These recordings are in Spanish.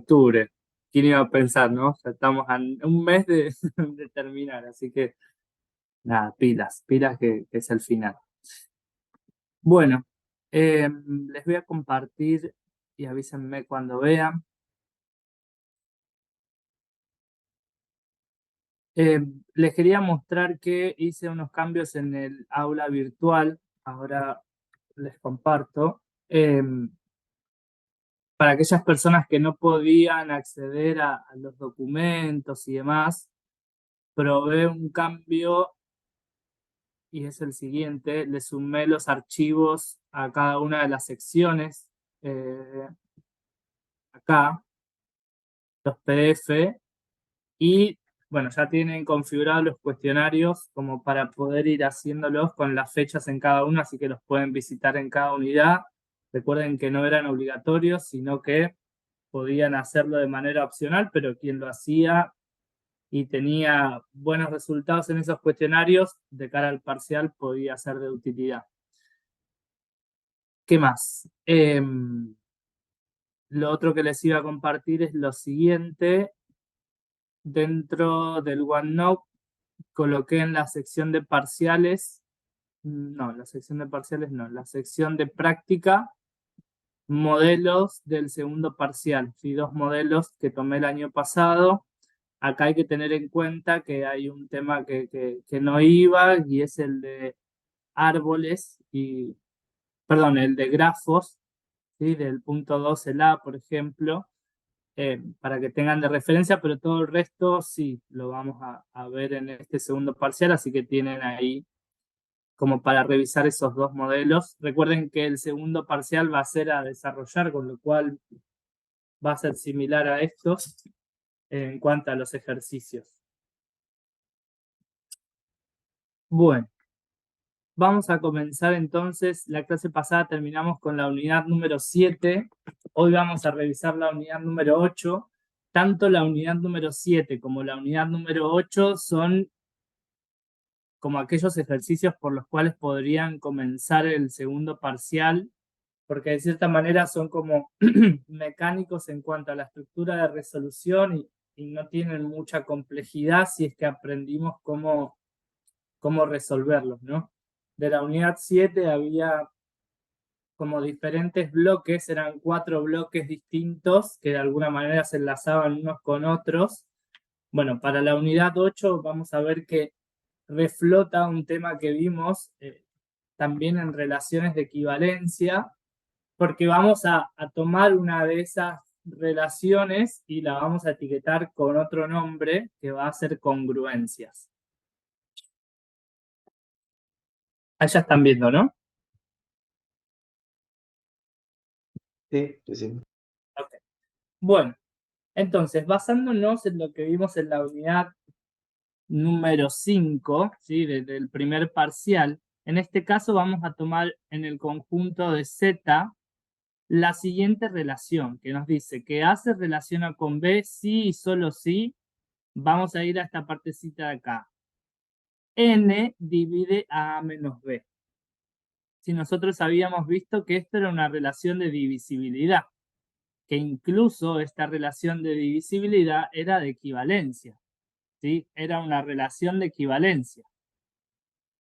octubre. ¿Quién iba a pensar, no? Ya estamos a un mes de, de terminar, así que nada, pilas, pilas que es el final. Bueno, les voy a compartir y avísenme cuando vean. Les quería mostrar que hice unos cambios en el aula virtual. Ahora les comparto. Para aquellas personas que no podían acceder a los documentos y demás, probé un cambio y es el siguiente. Le sumé los archivos a cada una de las secciones. Acá, los PDF. Y bueno, ya tienen configurados los cuestionarios como para poder ir haciéndolos con las fechas en cada uno, así que los pueden visitar en cada unidad. Recuerden que no eran obligatorios, sino que podían hacerlo de manera opcional, pero quien lo hacía y tenía buenos resultados en esos cuestionarios, de cara al parcial podía ser de utilidad. ¿Qué más? Lo otro que les iba a compartir es lo siguiente. Dentro del OneNote coloqué en la sección de parciales, no, la sección de parciales no, la sección de práctica, modelos del segundo parcial. Fui 2 modelos que tomé el año pasado. Acá hay que tener en cuenta que hay un tema que no iba y es el de árboles y, perdón, el de grafos, ¿sí? Del punto 2 el A, por ejemplo, para que tengan de referencia, pero todo el resto sí lo vamos a ver en este segundo parcial, así que tienen ahí como para revisar esos 2 modelos. Recuerden que el segundo parcial va a ser a desarrollar, con lo cual va a ser similar a estos en cuanto a los ejercicios. Bueno, vamos a comenzar entonces. La clase pasada terminamos con la unidad número 7. Hoy vamos a revisar la unidad número 8. Tanto la unidad número 7 como la unidad número 8 son como aquellos ejercicios por los cuales podrían comenzar el segundo parcial, porque de cierta manera son como mecánicos en cuanto a la estructura de resolución y no tienen mucha complejidad si es que aprendimos cómo resolverlos, ¿no? De la unidad 7 había como diferentes bloques, eran 4 bloques distintos que de alguna manera se enlazaban unos con otros. Bueno, para la unidad 8 vamos a ver que reflota un tema que vimos también en relaciones de equivalencia, porque vamos a tomar una de esas relaciones y la vamos a etiquetar con otro nombre que va a ser congruencias. Allá están viendo, ¿no? Sí, sí. Okay. Bueno, entonces, basándonos en lo que vimos en la unidad número 5, ¿sí? Del primer parcial, en este caso vamos a tomar en el conjunto de Z la siguiente relación, que nos dice que A se relaciona con B sí y solo sí. Vamos a ir a esta partecita de acá. N divide a A menos B. Si nosotros habíamos visto que esto era una relación de divisibilidad, que incluso esta relación de divisibilidad era de equivalencia, ¿sí? Era una relación de equivalencia.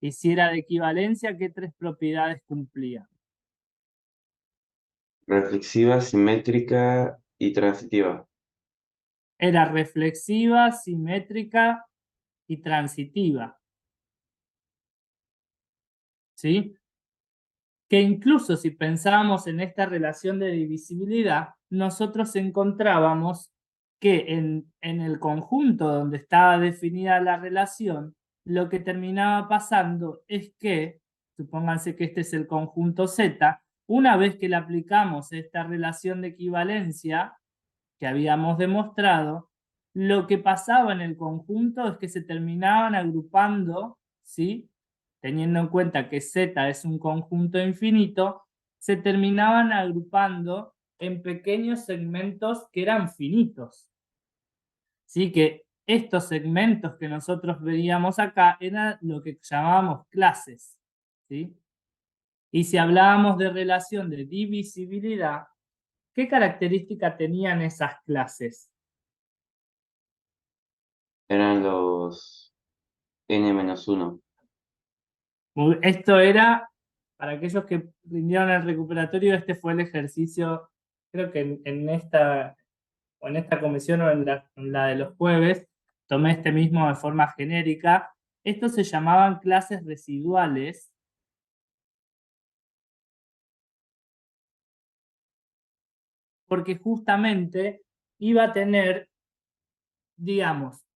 Y si era de equivalencia, ¿qué 3 propiedades cumplía? Reflexiva, simétrica y transitiva. Era reflexiva, simétrica y transitiva, ¿sí? Que incluso si pensábamos en esta relación de divisibilidad, nosotros encontrábamos que en el conjunto donde estaba definida la relación, lo que terminaba pasando es que, supónganse que este es el conjunto Z, una vez que le aplicamos esta relación de equivalencia que habíamos demostrado, lo que pasaba en el conjunto es que se terminaban agrupando, ¿sí? Teniendo en cuenta que Z es un conjunto infinito, se terminaban agrupando en pequeños segmentos que eran finitos. ¿Sí? Que estos segmentos que nosotros veíamos acá eran lo que llamábamos clases, ¿sí? Y si hablábamos de relación de divisibilidad, ¿Qué característica tenían esas clases? Eran los n-1. Esto era, para aquellos que rindieron el recuperatorio, este fue el ejercicio, creo que en esta comisión o en la de los jueves, tomé este mismo de forma genérica. Estos se llamaban clases residuales. Porque justamente iba a tener, digamos,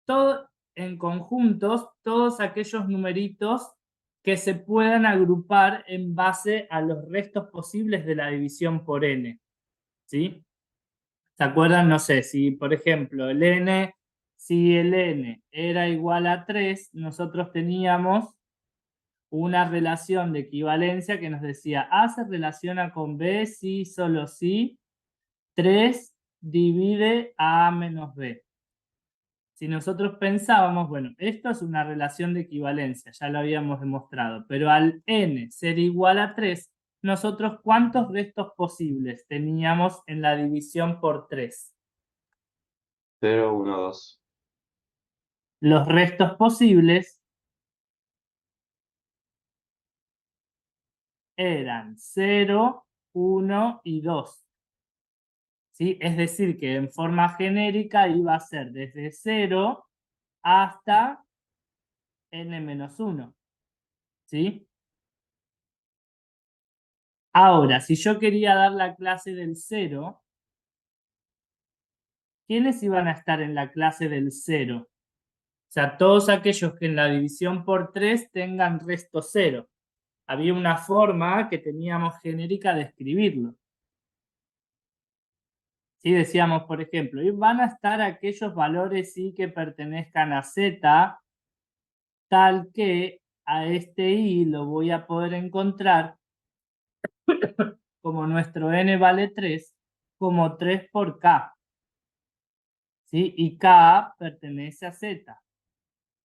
todo en conjuntos, todos aquellos numeritos que se puedan agrupar en base a los restos posibles de la división por n. ¿Sí? ¿Se acuerdan? No sé, si por ejemplo si el n era igual a 3, nosotros teníamos una relación de equivalencia que nos decía A se relaciona con B si, solo si, 3 divide a menos b. Si nosotros pensábamos, bueno, esto es una relación de equivalencia, ya lo habíamos demostrado, pero al n ser igual a 3, nosotros ¿cuántos restos posibles teníamos en la división por 3? 0, 1, 2. Los restos posibles eran 0, 1 y 2. ¿Sí? Es decir, que en forma genérica iba a ser desde 0 hasta n-1. ¿Sí? Ahora, si yo quería dar la clase del 0, ¿quiénes iban a estar en la clase del 0? O sea, todos aquellos que en la división por 3 tengan resto 0. Había una forma que teníamos genérica de escribirlo. ¿Sí? Decíamos, por ejemplo, y van a estar aquellos valores sí que pertenezcan a z, tal que a este i lo voy a poder encontrar como nuestro n vale 3, como 3 por k. ¿Sí? Y k pertenece a z.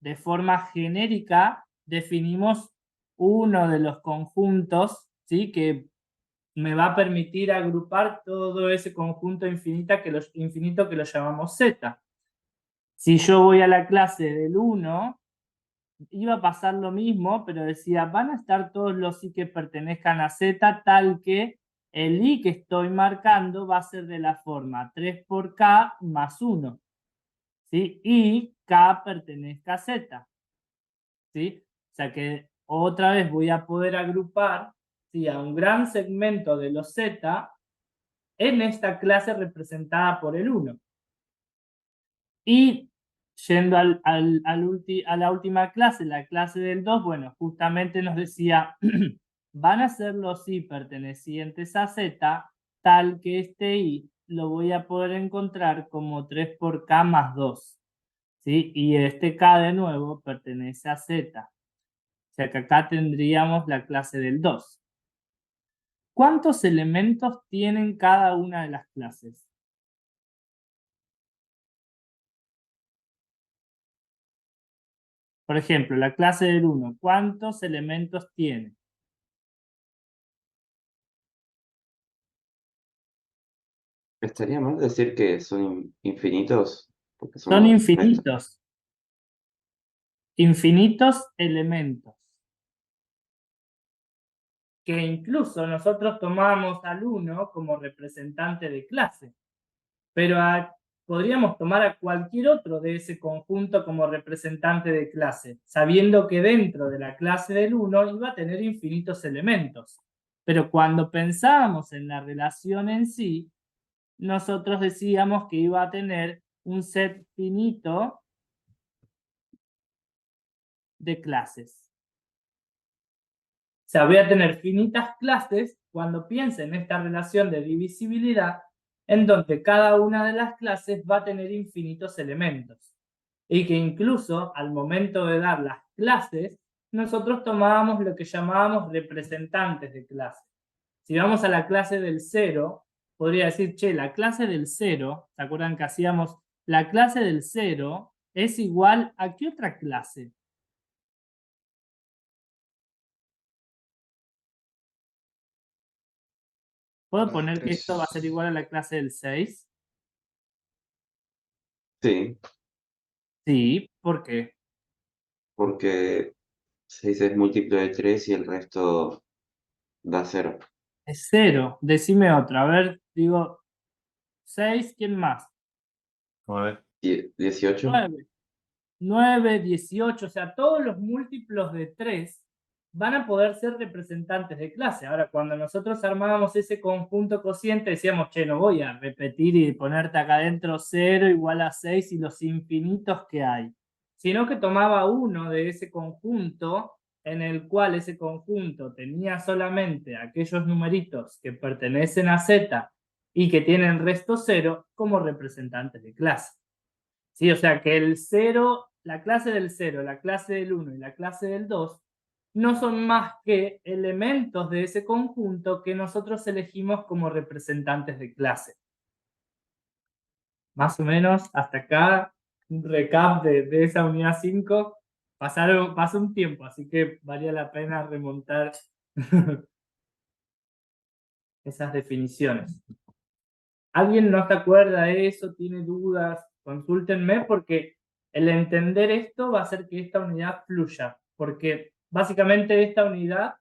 De forma genérica definimos uno de los conjuntos, ¿sí? Que me va a permitir agrupar todo ese conjunto infinito que lo llamamos z. Si yo voy a la clase del 1, iba a pasar lo mismo, pero decía, van a estar todos los i que pertenezcan a z, tal que el i que estoy marcando va a ser de la forma 3 por k más 1. ¿Sí? Y k pertenezca a z. ¿Sí? O sea que otra vez voy a poder agrupar, ¿sí?, a un gran segmento de los z en esta clase representada por el 1. Y yendo a la última clase, la clase del 2, bueno, justamente nos decía, van a ser los i pertenecientes a z, tal que este i lo voy a poder encontrar como 3 por k más 2. ¿Sí? Y este k de nuevo pertenece a z. O sea que acá tendríamos la clase del 2. ¿Cuántos elementos tienen cada una de las clases? Por ejemplo, la clase del 1, ¿cuántos elementos tiene? Estaría mal decir que son infinitos, porque Son somos restos. infinitos elementos. Que incluso nosotros tomamos al 1 como representante de clase, pero podríamos tomar a cualquier otro de ese conjunto como representante de clase, sabiendo que dentro de la clase del 1 iba a tener infinitos elementos. Pero cuando pensábamos en la relación en sí, nosotros decíamos que iba a tener un set finito de clases. O sea, voy a tener finitas clases cuando piense en esta relación de divisibilidad, en donde cada una de las clases va a tener infinitos elementos. Y que incluso al momento de dar las clases, nosotros tomábamos lo que llamábamos representantes de clase. Si vamos a la clase del 0, podría decir, che, la clase del 0, ¿se acuerdan que hacíamos? La clase del 0 es igual a ¿qué otra clase? ¿Puedo Las poner que esto va a ser 3. igual a la clase del 6? Sí, Sí, ¿por qué? porque 6 es múltiplo de 3 y el resto da 0. Es 0. Decime otra. A ver, digo 6, ¿quién más? 9. 18. 9. 9, 18, o sea, todos los múltiplos de 3 van a poder ser representantes de clase. Ahora, cuando nosotros armábamos ese conjunto cociente, decíamos, che, no voy a repetir y ponerte acá adentro 0 igual a 6 y los infinitos que hay, sino que tomaba uno de ese conjunto en el cual ese conjunto tenía solamente aquellos numeritos que pertenecen a Z y que tienen resto 0 como representantes de clase. ¿Sí? O sea que el 0, la clase del 0, la clase del 1 y la clase del 2 no son más que elementos de ese conjunto que nosotros elegimos como representantes de clase. Más o menos hasta acá, un recap de esa unidad 5. Pasó un tiempo, así que valía la pena remontar esas definiciones. ¿Alguien no se acuerda de eso? ¿Tiene dudas? Consúltenme porque el entender esto va a hacer que esta unidad fluya, porque básicamente esta unidad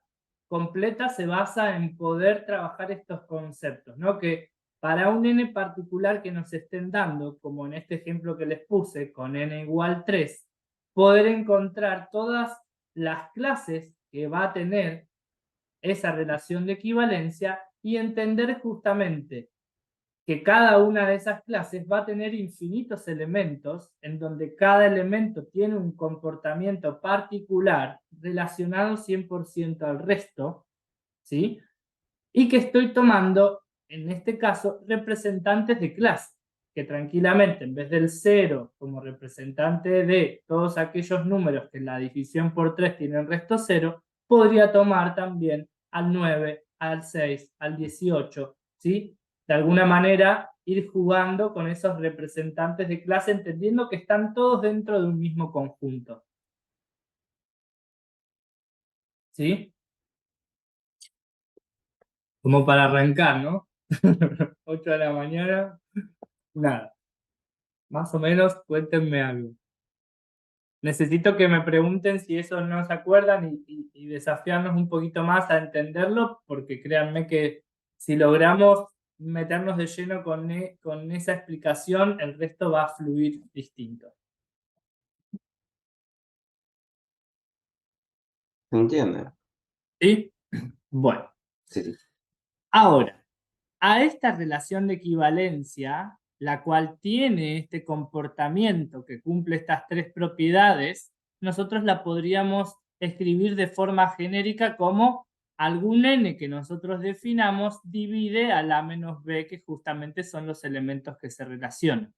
completa se basa en poder trabajar estos conceptos, ¿no? Que para un n particular que nos estén dando, como en este ejemplo que les puse, con n igual 3, poder encontrar todas las clases que va a tener esa relación de equivalencia y entender justamente que cada una de esas clases va a tener infinitos elementos en donde cada elemento tiene un comportamiento particular relacionado 100% al resto, ¿sí? Y que estoy tomando, en este caso, representantes de clase, que tranquilamente, en vez del 0 como representante de todos aquellos números que en la división por 3 tienen resto 0, podría tomar también al 9, al 6, al 18, ¿sí? De alguna manera ir jugando con esos representantes de clase, entendiendo que están todos dentro de un mismo conjunto. ¿Sí? Como para arrancar, ¿no? 8 de la mañana, nada. Más o menos, cuéntenme algo. Necesito que me pregunten si eso no se acuerdan y desafiarnos un poquito más a entenderlo, porque créanme que si logramos meternos de lleno con esa explicación, el resto va a fluir distinto. ¿Se entiende? ¿Sí? Bueno, Sí. ahora, a esta relación de equivalencia, la cual tiene este comportamiento que cumple estas tres propiedades, nosotros la podríamos escribir de forma genérica como algún n que nosotros definamos divide al a menos b, que justamente son los elementos que se relacionan.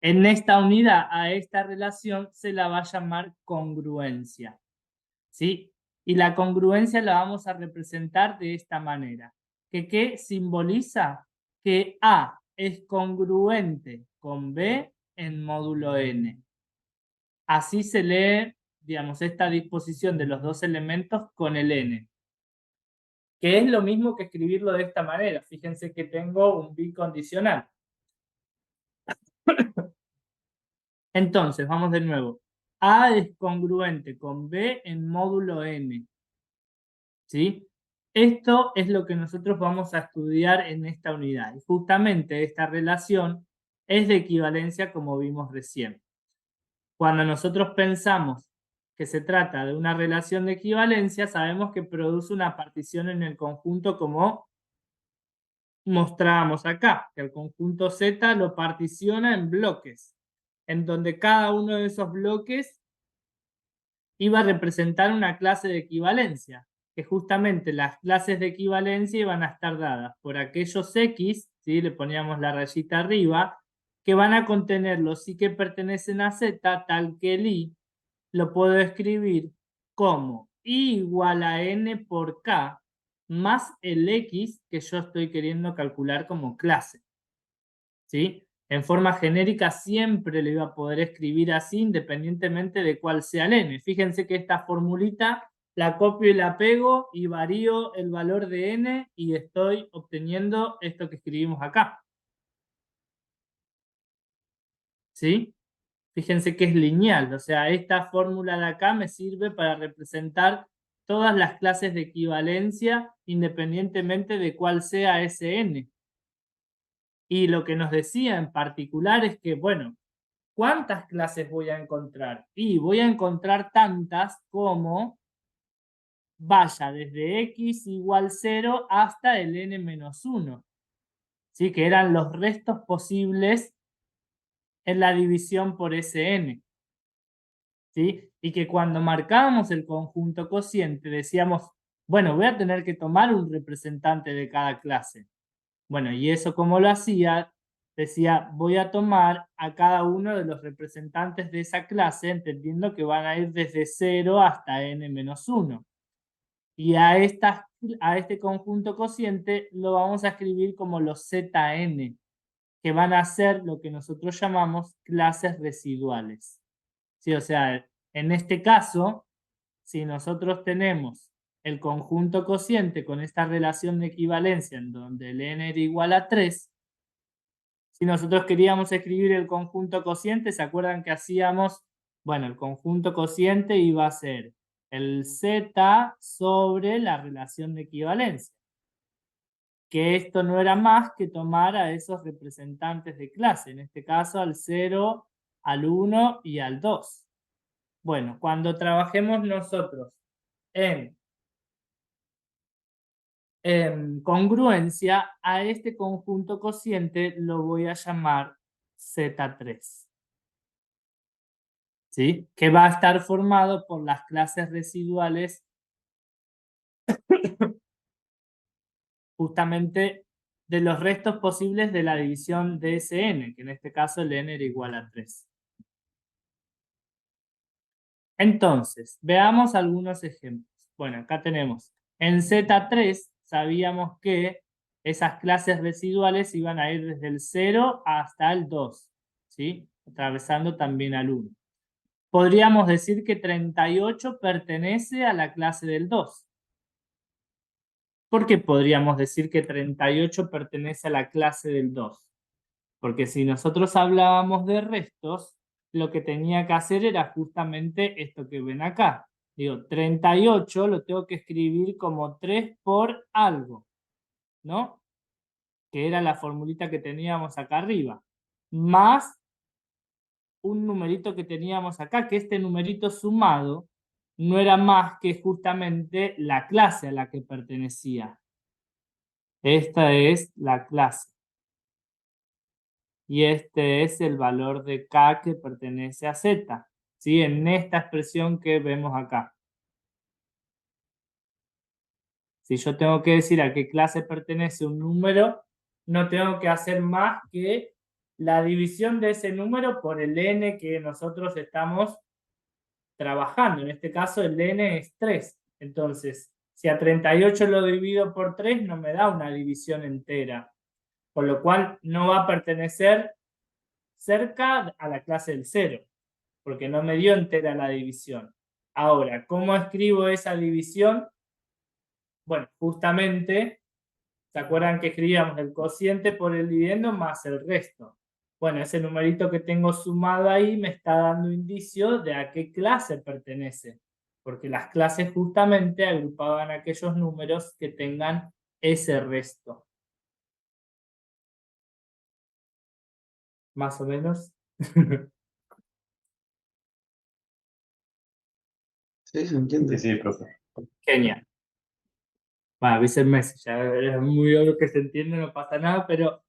En esta unidad, a esta relación se la va a llamar congruencia, ¿sí? Y la congruencia la vamos a representar de esta manera. ¿Qué simboliza? Que A es congruente con B en módulo n. Así se lee, digamos, esta disposición de los dos elementos con el n. Que es lo mismo que escribirlo de esta manera. Fíjense que tengo un bicondicional. Entonces, vamos de nuevo. A es congruente con B en módulo n. ¿Sí? Esto es lo que nosotros vamos a estudiar en esta unidad. Y justamente esta relación es de equivalencia como vimos recién. Cuando nosotros pensamos que se trata de una relación de equivalencia, sabemos que produce una partición en el conjunto como mostrábamos acá, que el conjunto Z lo particiona en bloques, en donde cada uno de esos bloques iba a representar una clase de equivalencia, que justamente las clases de equivalencia iban a estar dadas por aquellos X, ¿sí? Le poníamos la rayita arriba, que van a contener los Y que pertenecen a Z, tal que el Y lo puedo escribir como Y igual a N por K más el X que yo estoy queriendo calcular como clase, ¿sí? En forma genérica siempre lo iba a poder escribir así independientemente de cuál sea el n. Fíjense que esta formulita la copio y la pego y varío el valor de n y estoy obteniendo esto que escribimos acá. ¿Sí? Fíjense que es lineal, o sea, esta fórmula de acá me sirve para representar todas las clases de equivalencia independientemente de cuál sea ese n. Y lo que nos decía en particular es que, bueno, ¿cuántas clases voy a encontrar? Y voy a encontrar tantas como vaya desde x igual 0 hasta el n-1, ¿sí? Que eran los restos posibles en la división por Sn. ¿Sí? Y que cuando marcábamos el conjunto cociente decíamos, bueno, voy a tener que tomar un representante de cada clase. Bueno, y eso como lo hacía, decía, voy a tomar a cada uno de los representantes de esa clase, entendiendo que van a ir desde 0 hasta n-1. Y a este conjunto cociente lo vamos a escribir como los Zn, que van a ser lo que nosotros llamamos clases residuales. ¿Sí? O sea, en este caso, si nosotros tenemos el conjunto cociente con esta relación de equivalencia en donde el n era igual a 3, si nosotros queríamos escribir el conjunto cociente, ¿se acuerdan que hacíamos? Bueno, el conjunto cociente iba a ser el z sobre la relación de equivalencia. Que esto no era más que tomar a esos representantes de clase, en este caso al 0, al 1 y al 2. Bueno, cuando trabajemos nosotros en congruencia, a este conjunto cociente lo voy a llamar Z3. ¿Sí? Que va a estar formado por las clases residuales justamente de los restos posibles de la división de Sn, que en este caso el n era igual a 3. Entonces, veamos algunos ejemplos. Bueno, acá tenemos, en Z3 sabíamos que esas clases residuales iban a ir desde el 0 hasta el 2, ¿sí? Atravesando también al 1. Podríamos decir que 38 pertenece a la clase del 2. ¿Por qué podríamos decir que 38 pertenece a la clase del 2? Porque si nosotros hablábamos de restos, lo que tenía que hacer era justamente esto que ven acá. Digo, 38 lo tengo que escribir como 3 por algo, ¿no? Que era la formulita que teníamos acá arriba. Más un numerito que teníamos acá, que este numerito sumado no era más que justamente la clase a la que pertenecía. Esta es la clase. Y este es el valor de K que pertenece a Z, ¿sí? En esta expresión que vemos acá. Si yo tengo que decir a qué clase pertenece un número, no tengo que hacer más que la división de ese número por el n que nosotros estamos trabajando. En este caso el n es 3. Entonces, si a 38 lo divido por 3, no me da una división entera. Con lo cual no va a pertenecer cerca a la clase del 0, porque no me dio entera la división. Ahora, ¿cómo escribo esa división? Bueno, justamente, ¿se acuerdan que escribíamos el cociente por el dividendo más el resto? Bueno, ese numerito que tengo sumado ahí me está dando indicio de a qué clase pertenece, porque las clases justamente agrupaban aquellos números que tengan ese resto. Más o menos. Sí, se entiende. Sí, profe. Genial. Bueno, Vicente Messi, ya es muy obvio que se entiende, no pasa nada, pero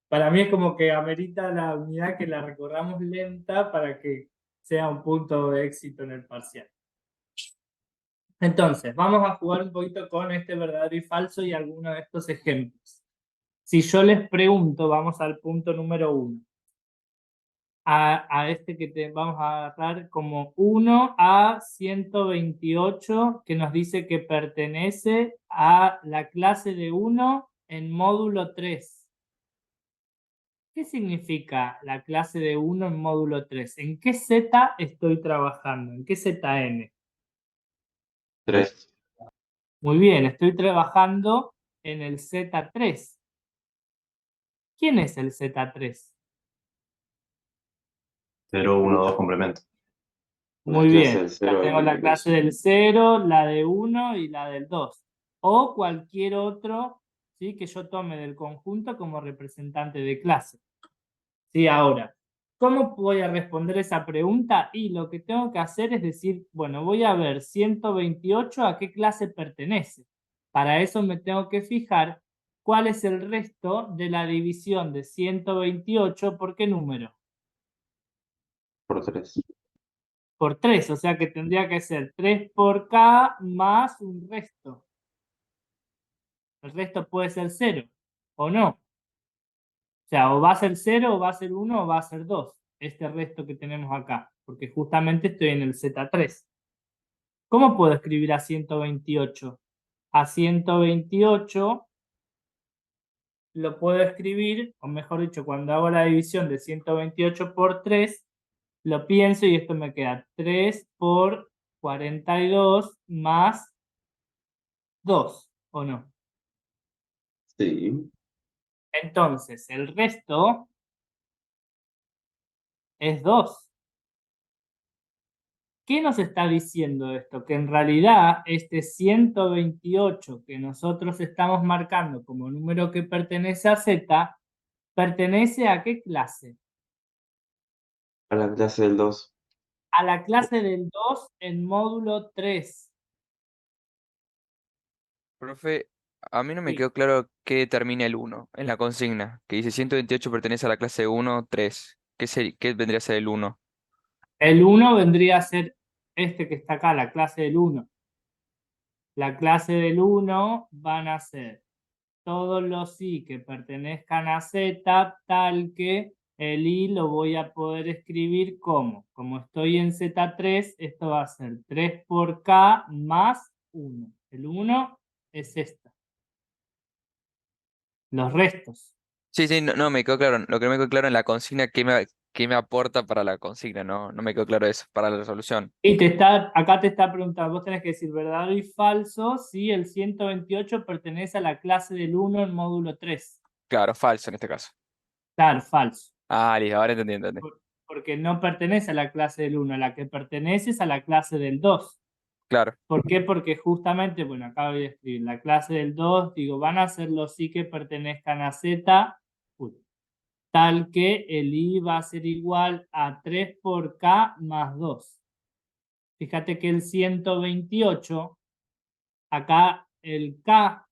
para mí es como que amerita la unidad que la recorramos lenta para que sea un punto de éxito en el parcial. Entonces, vamos a jugar un poquito con este verdadero y falso y algunos de estos ejemplos. Si yo les pregunto, vamos al punto número 1. A este que vamos a agarrar como 1 a 128, que nos dice que pertenece a la clase de 1 en módulo 3. ¿Qué significa la clase de 1 en módulo 3? ¿En qué Z estoy trabajando? ¿En qué ZN? 3. Muy bien, estoy trabajando en el Z3. ¿Quién es el Z3? 0, 1, 2, complemento. Muy La clase bien, del ya 0 tengo y la del clase 2. del 0, la de 1 y la del 2. O cualquier otro, ¿sí?, que yo tome del conjunto como representante de clase. Sí, ahora, ¿cómo voy a responder esa pregunta? Y lo que tengo que hacer es decir, bueno, voy a ver 128 a qué clase pertenece. Para eso me tengo que fijar cuál es el resto de la división de 128 por qué número. Por 3. Por 3, o sea que tendría que ser 3 por K más un resto. El resto puede ser 0, o no. O sea, o va a ser 0, o va a ser 1, o va a ser 2. Este resto que tenemos acá, porque justamente estoy en el Z3. ¿Cómo puedo escribir a 128? A 128 lo puedo escribir, o mejor dicho, cuando hago la división de 128 por 3, lo pienso y esto me queda 3 por 42 más 2, ¿o no? Sí. Entonces, el resto es 2. ¿Qué nos está diciendo esto? Que en realidad este 128 que nosotros estamos marcando como número que pertenece a Z, ¿pertenece a qué clase? A la clase del 2. A la clase del 2 en módulo 3. Profe, a mí no me Sí. quedó claro qué determina el 1 en la consigna, que dice 128 pertenece a la clase 1, 3. ¿Qué vendría a ser el 1? El 1 vendría a ser este que está acá, la clase del 1. La clase del 1 van a ser todos los i que pertenezcan a Z, tal que el i lo voy a poder escribir como estoy en Z3, esto va a ser 3 por K más 1. El 1 es esta. Los restos. Sí, sí, no, no, me quedó claro. Lo que no me quedó claro en la consigna, qué me aporta para la consigna, no me quedó claro eso, para la resolución. Y acá te está preguntando, vos tenés que decir verdadero y falso si el 128 pertenece a la clase del 1 en módulo 3. Claro, falso en este caso. Claro, falso. Ah, listo, ahora entendí. Porque no pertenece a la clase del 1, la que pertenece es a la clase del 2. Claro, ¿Por qué? Porque justamente, bueno, acá voy a escribir la clase del 2, digo, van a ser los i que pertenezcan a Z, tal que el i va a ser igual a 3 por K más 2. Fíjate que el 128, acá el K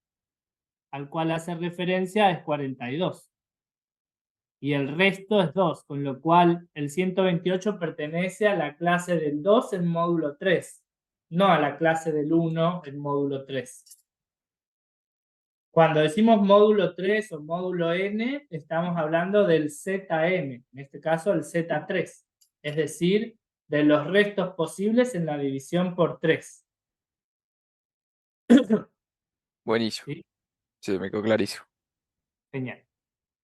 al cual hace referencia es 42. Y el resto es 2, con lo cual el 128 pertenece a la clase del 2 en módulo 3, no a la clase del 1 en módulo 3. Cuando decimos módulo 3 o módulo n, estamos hablando del Zn, en este caso el Z3, es decir, de los restos posibles en la división por 3. buenísimo. ¿Sí? Sí, me quedó clarísimo. Genial.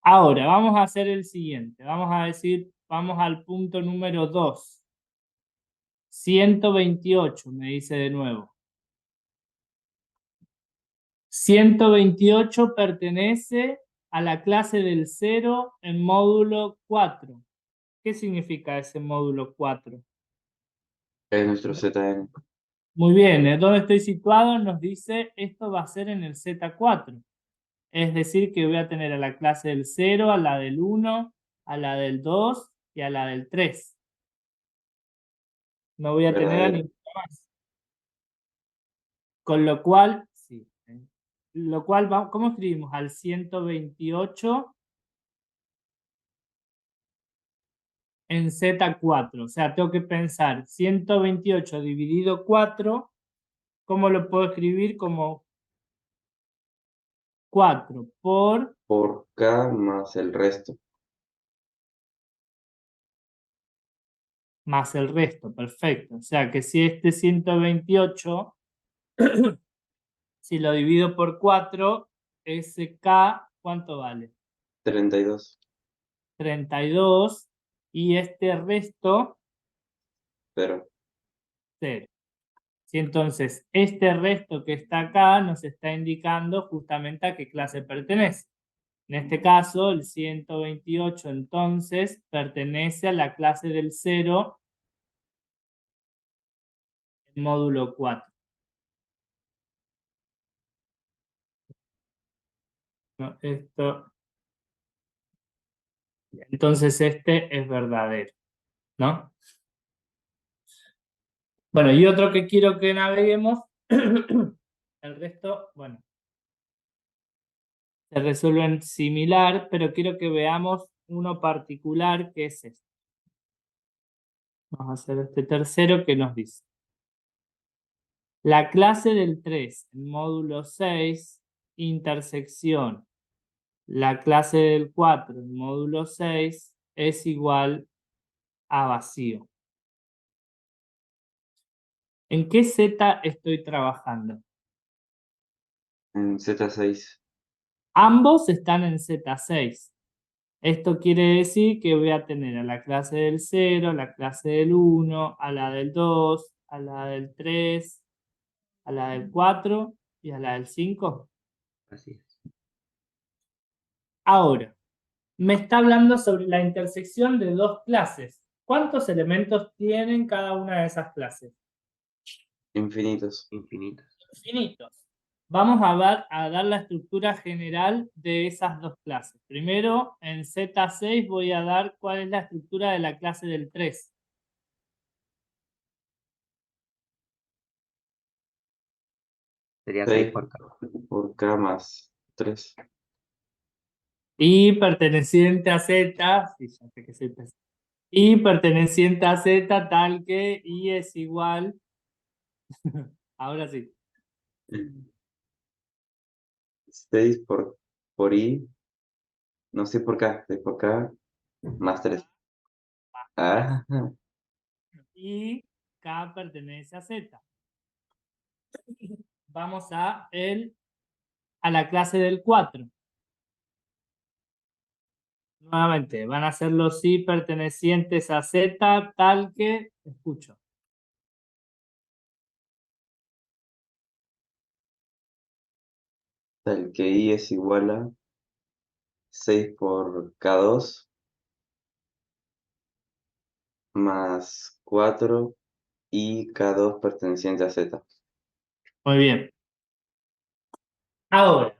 Ahora, vamos a hacer el siguiente. Vamos a decir, vamos al punto número 2. 128, me dice de nuevo. 128 pertenece a la clase del 0 en módulo 4. ¿Qué significa ese módulo 4? Es nuestro Zn. Muy bien, ¿dónde estoy situado? Nos dice, esto va a ser en el Z4. Es decir, que voy a tener a la clase del 0, a la del 1, a la del 2 y a la del 3. No voy a tener a Verdadero. ninguna más. Con lo cual, sí. ¿Cómo escribimos? Al 128 en Z4. O sea, tengo que pensar 128 dividido 4. ¿Cómo lo puedo escribir? Como 4 por Por K más el resto. más el resto. Perfecto. O sea, que si este 128, si lo divido por 4, ese K, ¿cuánto vale? 32. 32. Y este resto, 0. 0. ¿Sí? Entonces, este resto que está acá nos está indicando justamente a qué clase pertenece. En este caso, el 128 entonces pertenece a la clase del 0 en módulo 4. No, esto. Entonces este es verdadero, ¿no? Bueno, y otro que quiero que naveguemos, el resto, bueno, se resuelven similar, pero quiero que veamos uno particular que es este. Vamos a hacer este tercero que nos dice. La clase del 3 en módulo 6, intersección. La clase del 4 en módulo 6 es igual a vacío. ¿En qué Z estoy trabajando? En Z6. Ambos están en Z6. Esto quiere decir que voy a tener a la clase del 0, a la clase del 1, a la del 2, a la del 3, a la del 4 y a la del 5. Así es. Ahora, me está hablando sobre la intersección de dos clases. ¿Cuántos elementos tienen cada una de esas clases? Infinitos. Infinitos. Vamos a dar la estructura general de esas dos clases. Primero, en Z6 voy a dar cuál es la estructura de la clase del 3. Sería 6 6 por K. por K más 3. Y perteneciente a Z, sí, ya sé que soy pesado. Y perteneciente a Z tal que I es igual, ahora sí, 6 por I. No sé por K. 6 por K más 3. Ah, y K pertenece a Z. Vamos a la clase del 4. Nuevamente, van a ser los I pertenecientes a Z tal que, escucho. tal que I es igual a 6 por K2 más 4 y K2 perteneciente a Z. Muy bien. Ahora,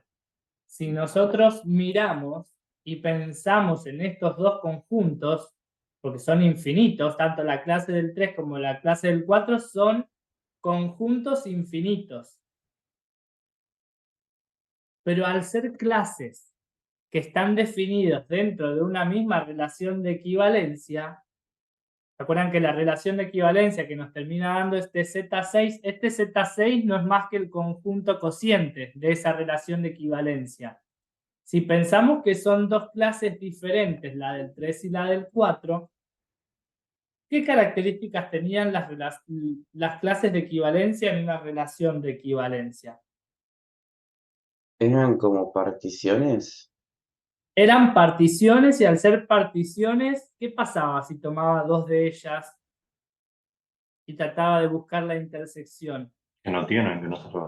si nosotros miramos y pensamos en estos dos conjuntos, porque son infinitos, tanto la clase del 3 como la clase del 4 son conjuntos infinitos. Pero al ser clases que están definidos dentro de una misma relación de equivalencia, ¿se acuerdan que la relación de equivalencia que nos termina dando este Z6 no es más que el conjunto cociente de esa relación de equivalencia? Si pensamos que son dos clases diferentes, la del 3 y la del 4, ¿qué características tenían las clases de equivalencia en una relación de equivalencia? ¿Eran como particiones? Eran particiones y al ser particiones, ¿qué pasaba si tomaba dos de ellas y trataba de buscar la intersección? Que no tienen, que no se puede.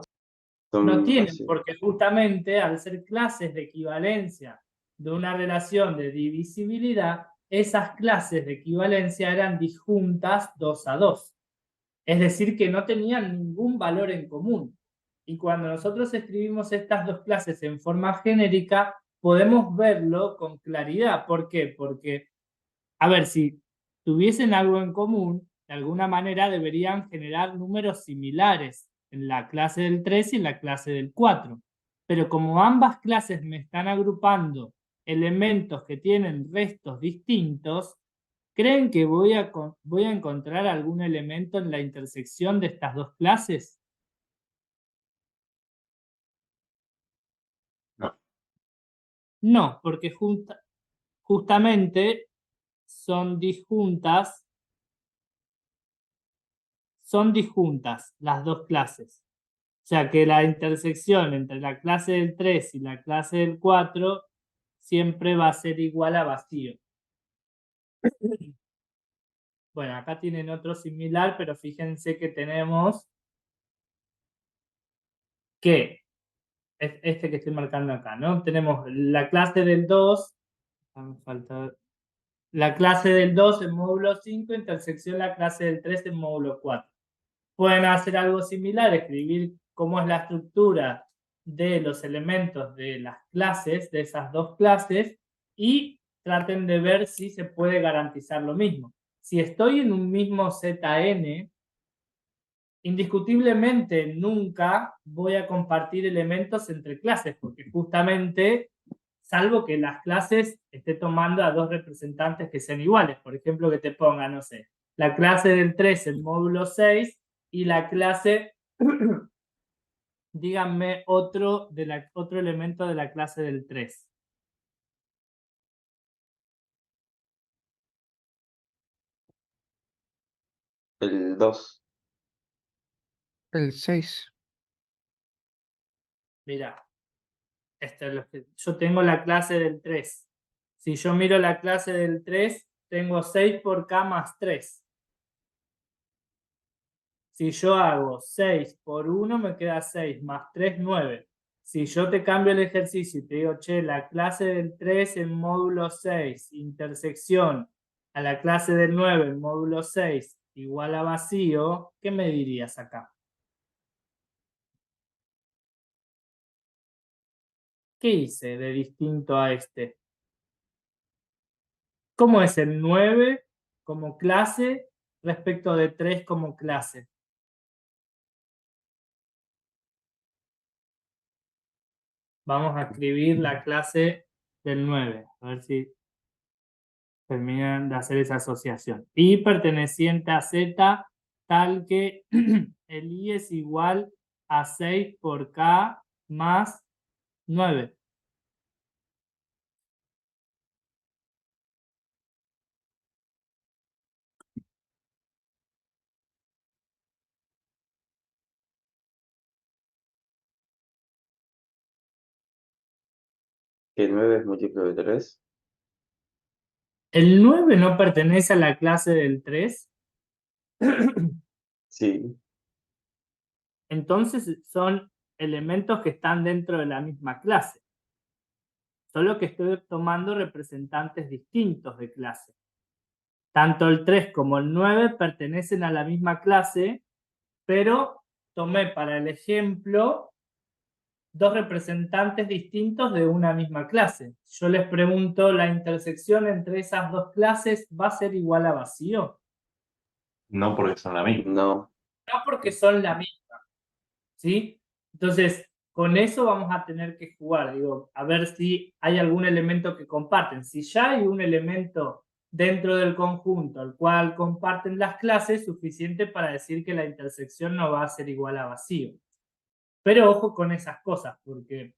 No Son tienen, vacíos. porque justamente al ser clases de equivalencia de una relación de divisibilidad, esas clases de equivalencia eran disjuntas 2 a 2. Es decir, que no tenían ningún valor en común. Y cuando nosotros escribimos estas dos clases en forma genérica, podemos verlo con claridad. ¿Por qué? Porque, a ver, si tuviesen algo en común, de alguna manera deberían generar números similares en la clase del 3 y en la clase del 4. Pero como ambas clases me están agrupando elementos que tienen restos distintos, ¿creen que voy a encontrar algún elemento en la intersección de estas dos clases? No. No, porque justamente son disjuntas las dos clases. O sea que la intersección entre la clase del 3 y la clase del 4 siempre va a ser igual a vacío. Bueno, acá tienen otro similar, pero fíjense que tenemos que es este que estoy marcando acá, ¿no? Tenemos la clase del 2, la clase del 2 en módulo 5, intersección la clase del 3 en módulo 4. Pueden hacer algo similar, escribir cómo es la estructura de los elementos de las clases, de esas dos clases, y traten de ver si se puede garantizar lo mismo. Si estoy en un mismo ZN, indiscutiblemente nunca voy a compartir elementos entre clases, porque justamente, salvo que las clases esté tomando a dos representantes que sean iguales, por ejemplo, que te ponga, no sé, la clase del 3 en módulo 6 y la clase, díganme otro elemento de la clase del 3. El 2. El 6. Mira, yo tengo la clase del 3. Si yo miro la clase del 3, tengo 6 por K más 3. Si yo hago 6 por 1, me queda 6 más 3, 9. Si yo te cambio el ejercicio y te digo, che, la clase del 3 en módulo 6, intersección a la clase del 9 en módulo 6 igual a vacío, ¿qué me dirías acá? ¿Qué hice de distinto a este? ¿Cómo es el 9 como clase respecto de 3 como clase? Vamos a escribir la clase del 9, a ver si terminan de hacer esa asociación. Y perteneciente a Z, tal que el I es igual a 6 por K más 9. Que 9 es múltiplo de 3. ¿El 9 no pertenece a la clase del 3? Sí. Entonces son elementos que están dentro de la misma clase. Solo que estoy tomando representantes distintos de clase. Tanto el 3 como el 9 pertenecen a la misma clase, pero tomé para el ejemplo dos representantes distintos de una misma clase. Yo les pregunto, ¿la intersección entre esas dos clases va a ser igual a vacío? No porque son la misma. No. No, porque son la misma, ¿sí? Entonces, con eso vamos a tener que jugar, digo, a ver si hay algún elemento que comparten. Si ya hay un elemento dentro del conjunto al cual comparten las clases, suficiente para decir que la intersección no va a ser igual a vacío. Pero ojo con esas cosas, porque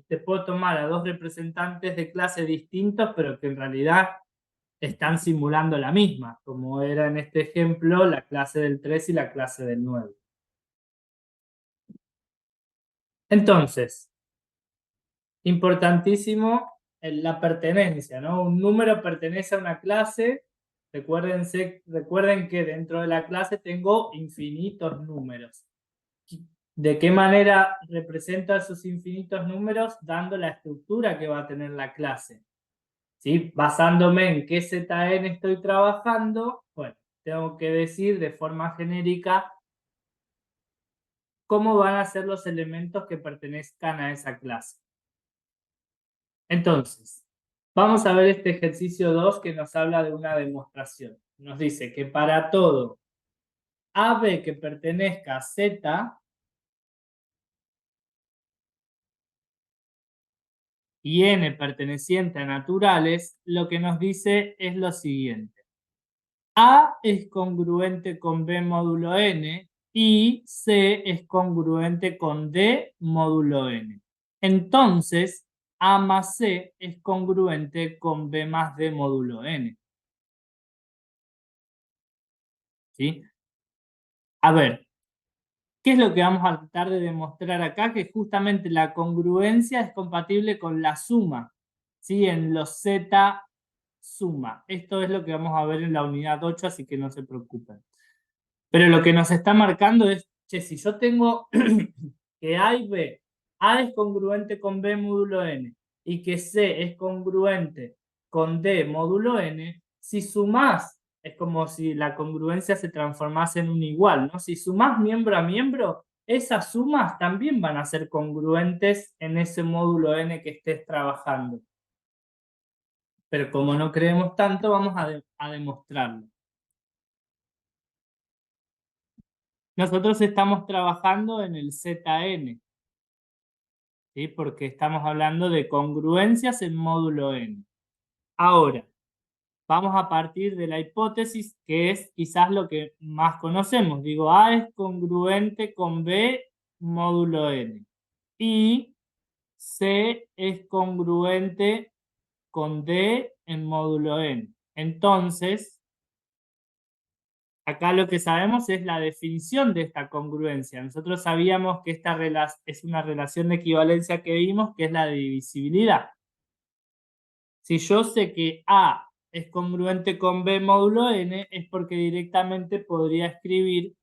te puedo tomar a dos representantes de clase distintos, pero que en realidad están simulando la misma, como era en este ejemplo la clase del 3 y la clase del 9. Entonces, importantísimo la pertenencia, ¿no? Un número pertenece a una clase. Recuerden que dentro de la clase tengo infinitos números. ¿De qué manera represento esos infinitos números? Dando la estructura que va a tener la clase. ¿Sí? Basándome en qué ZN estoy trabajando, bueno, tengo que decir de forma genérica cómo van a ser los elementos que pertenezcan a esa clase. Entonces, vamos a ver este ejercicio 2 que nos habla de una demostración. Nos dice que para todo AB que pertenezca a Z y N perteneciente a naturales, lo que nos dice es lo siguiente. A es congruente con B módulo N y C es congruente con D módulo N. Entonces, A más C es congruente con B más D módulo N. ¿Sí? A ver, ¿qué es lo que vamos a tratar de demostrar acá? Que justamente la congruencia es compatible con la suma, ¿sí? En los Z suma. Esto es lo que vamos a ver en la unidad 8, así que no se preocupen. Pero lo que nos está marcando es, che, si yo tengo que A y B, A es congruente con B módulo n y que C es congruente con D módulo n, si sumás, es como si la congruencia se transformase en un igual, ¿no? Si sumás miembro a miembro, esas sumas también van a ser congruentes en ese módulo n que estés trabajando. Pero como no creemos tanto, vamos a demostrarlo. Nosotros estamos trabajando en el ZN, ¿sí? Porque estamos hablando de congruencias en módulo n. Ahora, vamos a partir de la hipótesis que es quizás lo que más conocemos. Digo, A es congruente con B módulo n. Y C es congruente con D en módulo n. Entonces, acá lo que sabemos es la definición de esta congruencia. Nosotros sabíamos que esta es una relación de equivalencia que vimos, que es la de divisibilidad. Si yo sé que A es congruente con B módulo n, es porque directamente podría escribir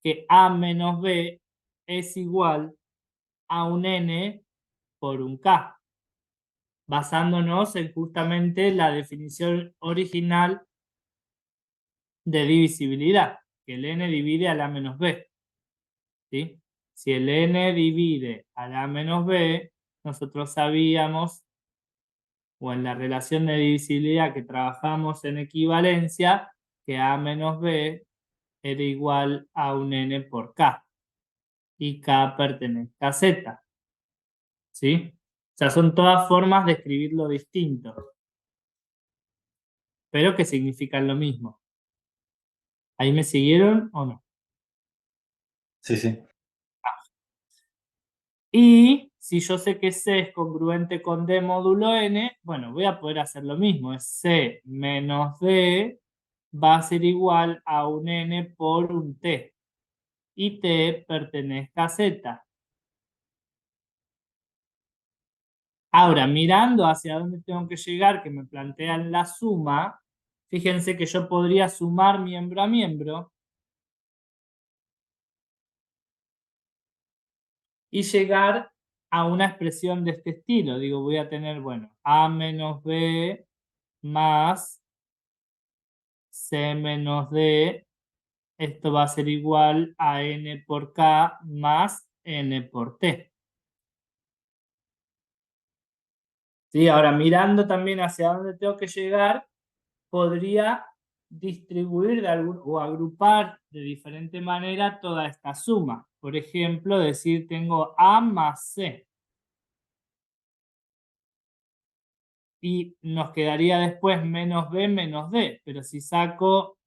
que A menos B es igual a un n por un k, basándonos en justamente la definición original de divisibilidad, que el n divide al a menos b. ¿Sí? Si el n divide al a menos b, nosotros sabíamos, o en la relación de divisibilidad que trabajamos en equivalencia, que a menos b era igual a un n por k, y k pertenece a z. ¿Sí? O sea, son todas formas de escribirlo distinto, pero que significan lo mismo. ¿Ahí me siguieron o no? Sí, sí. Y si yo sé que C es congruente con D módulo n, bueno, voy a poder hacer lo mismo. Es C menos D va a ser igual a un n por un t. Y t pertenezca a z. Ahora, mirando hacia dónde tengo que llegar, que me plantean la suma, fíjense que yo podría sumar miembro a miembro y llegar a una expresión de este estilo. Digo, voy a tener, bueno, a menos b más c menos d, esto va a ser igual a n por k más n por t. ¿Sí? Ahora, mirando también hacia dónde tengo que llegar, podría distribuir o agrupar de diferente manera toda esta suma. Por ejemplo, decir tengo a más c. Y nos quedaría después menos b menos d. Pero si saco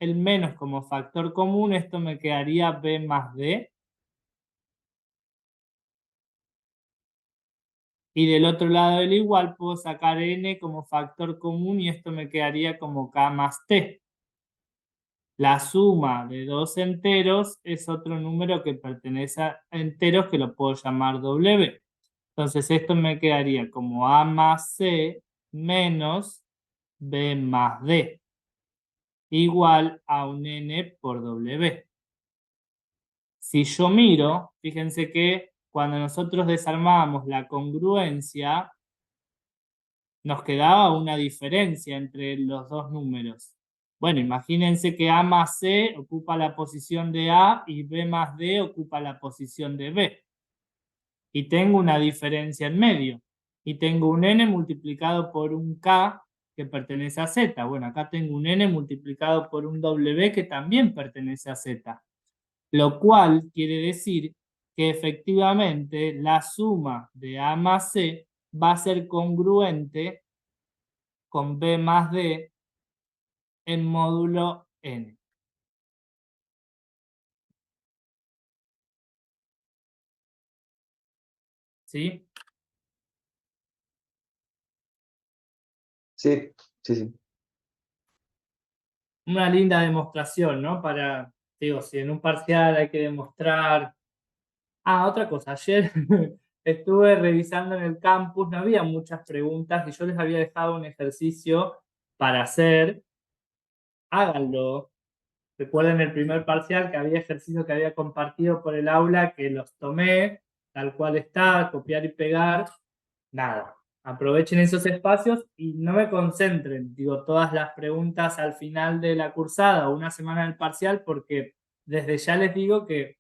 el menos como factor común, esto me quedaría b más d. Y del otro lado del igual puedo sacar n como factor común y esto me quedaría como k más t. La suma de dos enteros es otro número que pertenece a enteros que lo puedo llamar w. Entonces esto me quedaría como a más c menos b más d igual a un n por w. Si yo miro, fíjense que cuando nosotros desarmábamos la congruencia, nos quedaba una diferencia entre los dos números. Bueno, imagínense que A más C ocupa la posición de A y B más D ocupa la posición de B. Y tengo una diferencia en medio. Y tengo un N multiplicado por un K que pertenece a Z. Bueno, acá tengo un N multiplicado por un W que también pertenece a Z. Lo cual quiere decir que efectivamente la suma de A más C va a ser congruente con B más D en módulo n. ¿Sí? Sí, sí, sí. Una linda demostración, ¿no? Para, digo, si en un parcial hay que demostrar... Ah, otra cosa, ayer estuve revisando en el campus, no había muchas preguntas y yo les había dejado un ejercicio para hacer. Háganlo. Recuerden el primer parcial que había ejercicios que había compartido por el aula, que los tomé, tal cual está, copiar y pegar, nada. Aprovechen esos espacios y no me concentren, digo, todas las preguntas al final de la cursada o una semana del parcial, porque desde ya les digo que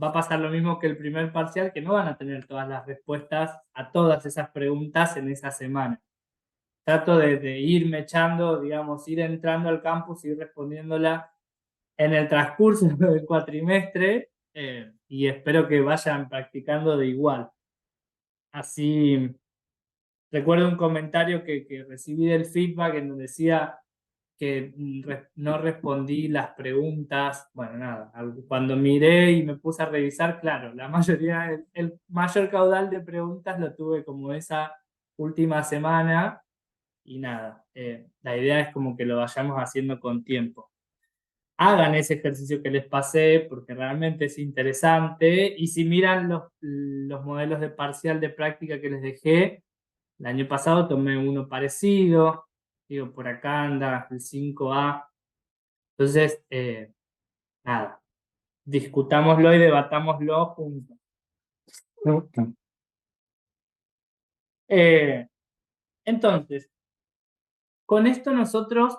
va a pasar lo mismo que el primer parcial, que no van a tener todas las respuestas a todas esas preguntas en esa semana. Trato de irme echando, digamos, ir entrando al campus, ir respondiéndola en el transcurso del cuatrimestre, y espero que vayan practicando de igual. Así, recuerdo un comentario que recibí del feedback en donde decía que no respondí las preguntas. Bueno, nada, cuando miré y me puse a revisar, claro, la mayoría, el mayor caudal de preguntas lo tuve como esa última semana, y nada, la idea es como que lo vayamos haciendo con tiempo. Hagan ese ejercicio que les pasé porque realmente es interesante, y si miran los modelos de parcial de práctica que les dejé, el año pasado tomé uno parecido, digo, por acá anda el 5A, entonces, nada, discutámoslo y debatámoslo juntos. Entonces, con esto nosotros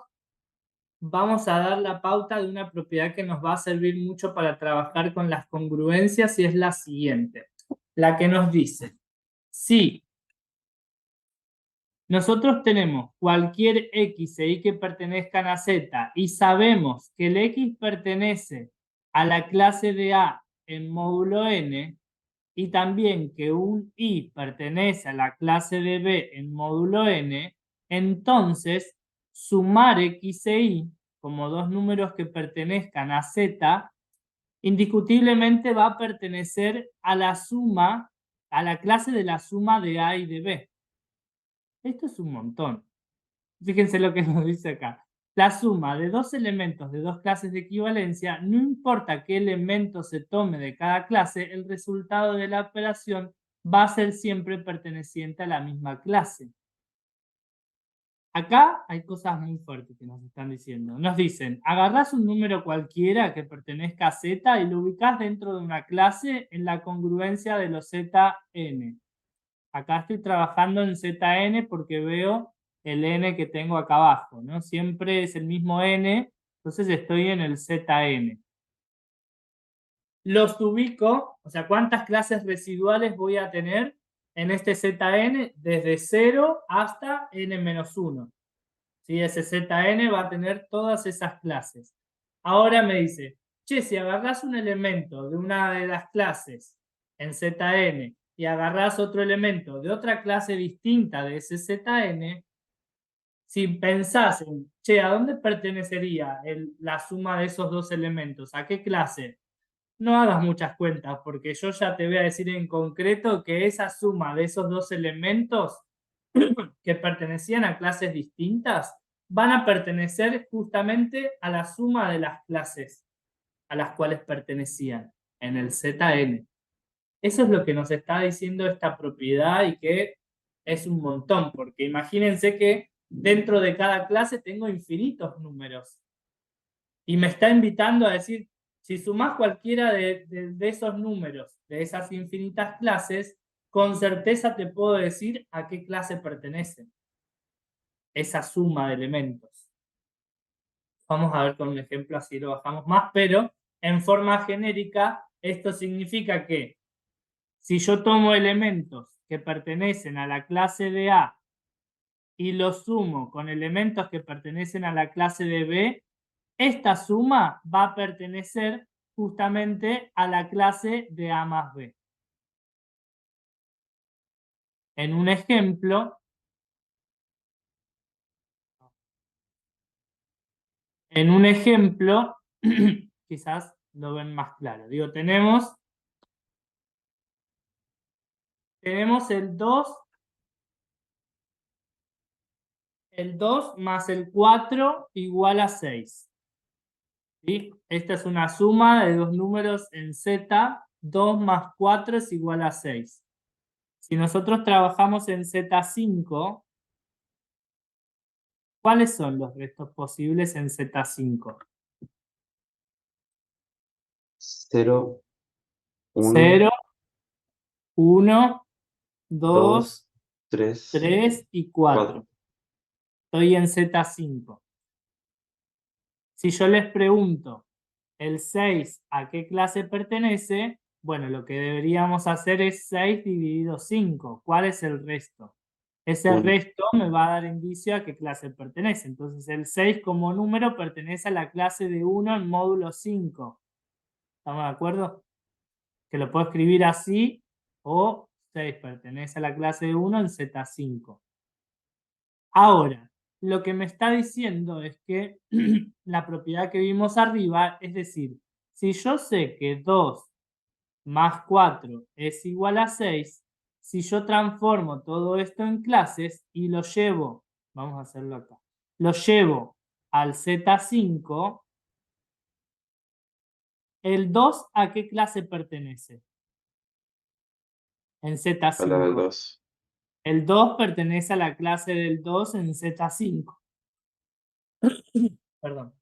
vamos a dar la pauta de una propiedad que nos va a servir mucho para trabajar con las congruencias, y es la siguiente, la que nos dice, si nosotros tenemos cualquier x e y que pertenezcan a z y sabemos que el x pertenece a la clase de A en módulo n, y también que un y pertenece a la clase de B en módulo n, entonces sumar x e y como dos números que pertenezcan a z indiscutiblemente va a pertenecer a la suma, a la clase de la suma de A y de B. Esto es un montón. Fíjense lo que nos dice acá. La suma de dos elementos de dos clases de equivalencia, no importa qué elemento se tome de cada clase, el resultado de la operación va a ser siempre perteneciente a la misma clase. Acá hay cosas muy fuertes que nos están diciendo. Nos dicen, agarrás un número cualquiera que pertenezca a Z y lo ubicás dentro de una clase en la congruencia de los Zn. Acá estoy trabajando en Zn porque veo el n que tengo acá abajo, ¿no? Siempre es el mismo n, entonces estoy en el Zn. Los ubico, o sea, ¿cuántas clases residuales voy a tener en este Zn? Desde 0 hasta n-1. ¿Sí? Ese Zn va a tener todas esas clases. Ahora me dice, che, si agarrás un elemento de una de las clases en Zn y agarrás otro elemento de otra clase distinta de ese Zn, si pensás en, che, ¿a dónde pertenecería la suma de esos dos elementos? ¿A qué clase? No hagas muchas cuentas, porque yo ya te voy a decir en concreto que esa suma de esos dos elementos que pertenecían a clases distintas van a pertenecer justamente a la suma de las clases a las cuales pertenecían en el Zn. Eso es lo que nos está diciendo esta propiedad, y que es un montón, porque imagínense que dentro de cada clase tengo infinitos números. Y me está invitando a decir, si sumás cualquiera de esos números, de esas infinitas clases, con certeza te puedo decir a qué clase pertenece esa suma de elementos. Vamos a ver con un ejemplo, así lo bajamos más, pero en forma genérica esto significa que si yo tomo elementos que pertenecen a la clase de A y los sumo con elementos que pertenecen a la clase de B, esta suma va a pertenecer justamente a la clase de A más B. En un ejemplo, quizás lo ven más claro. Digo, tenemos el 2 más el 4 igual a 6. ¿Sí? Esta es una suma de dos números en Z, 2 más 4 es igual a 6. Si nosotros trabajamos en Z5, ¿cuáles son los restos posibles en Z5? 0, 1, 0, 1, 2, 3, 3 y 4. 4. Estoy en Z5. Si yo les pregunto el 6 a qué clase pertenece, bueno, lo que deberíamos hacer es 6 dividido 5. ¿Cuál es el resto? Ese Uno. resto me va a dar indicio a qué clase pertenece. Entonces el 6 como número pertenece a la clase de 1 en módulo 5. ¿Estamos de acuerdo? Que lo puedo escribir así, o 6 pertenece a la clase de 1 en Z5. Ahora, lo que me está diciendo es que la propiedad que vimos arriba, es decir, si yo sé que 2 más 4 es igual a 6, si yo transformo todo esto en clases y lo llevo, vamos a hacerlo acá, lo llevo al Z5, ¿el 2 a qué clase pertenece? En A la del Z5. 2. El 2 pertenece a la clase del 2 en Z5. Perdón.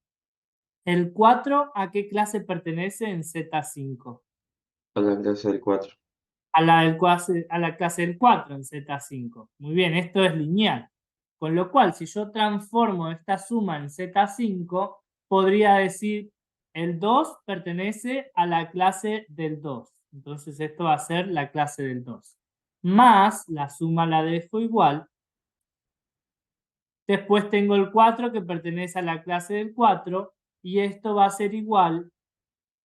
¿El 4 a qué clase pertenece en Z5? A la clase del 4. A la clase del 4 en Z5. Muy bien, esto es lineal. Con lo cual, si yo transformo esta suma en Z5, podría decir el 2 pertenece a la clase del 2. Entonces esto va a ser la clase del 2. Más, la suma la dejo igual. Después tengo el 4 que pertenece a la clase del 4. Y esto va a ser igual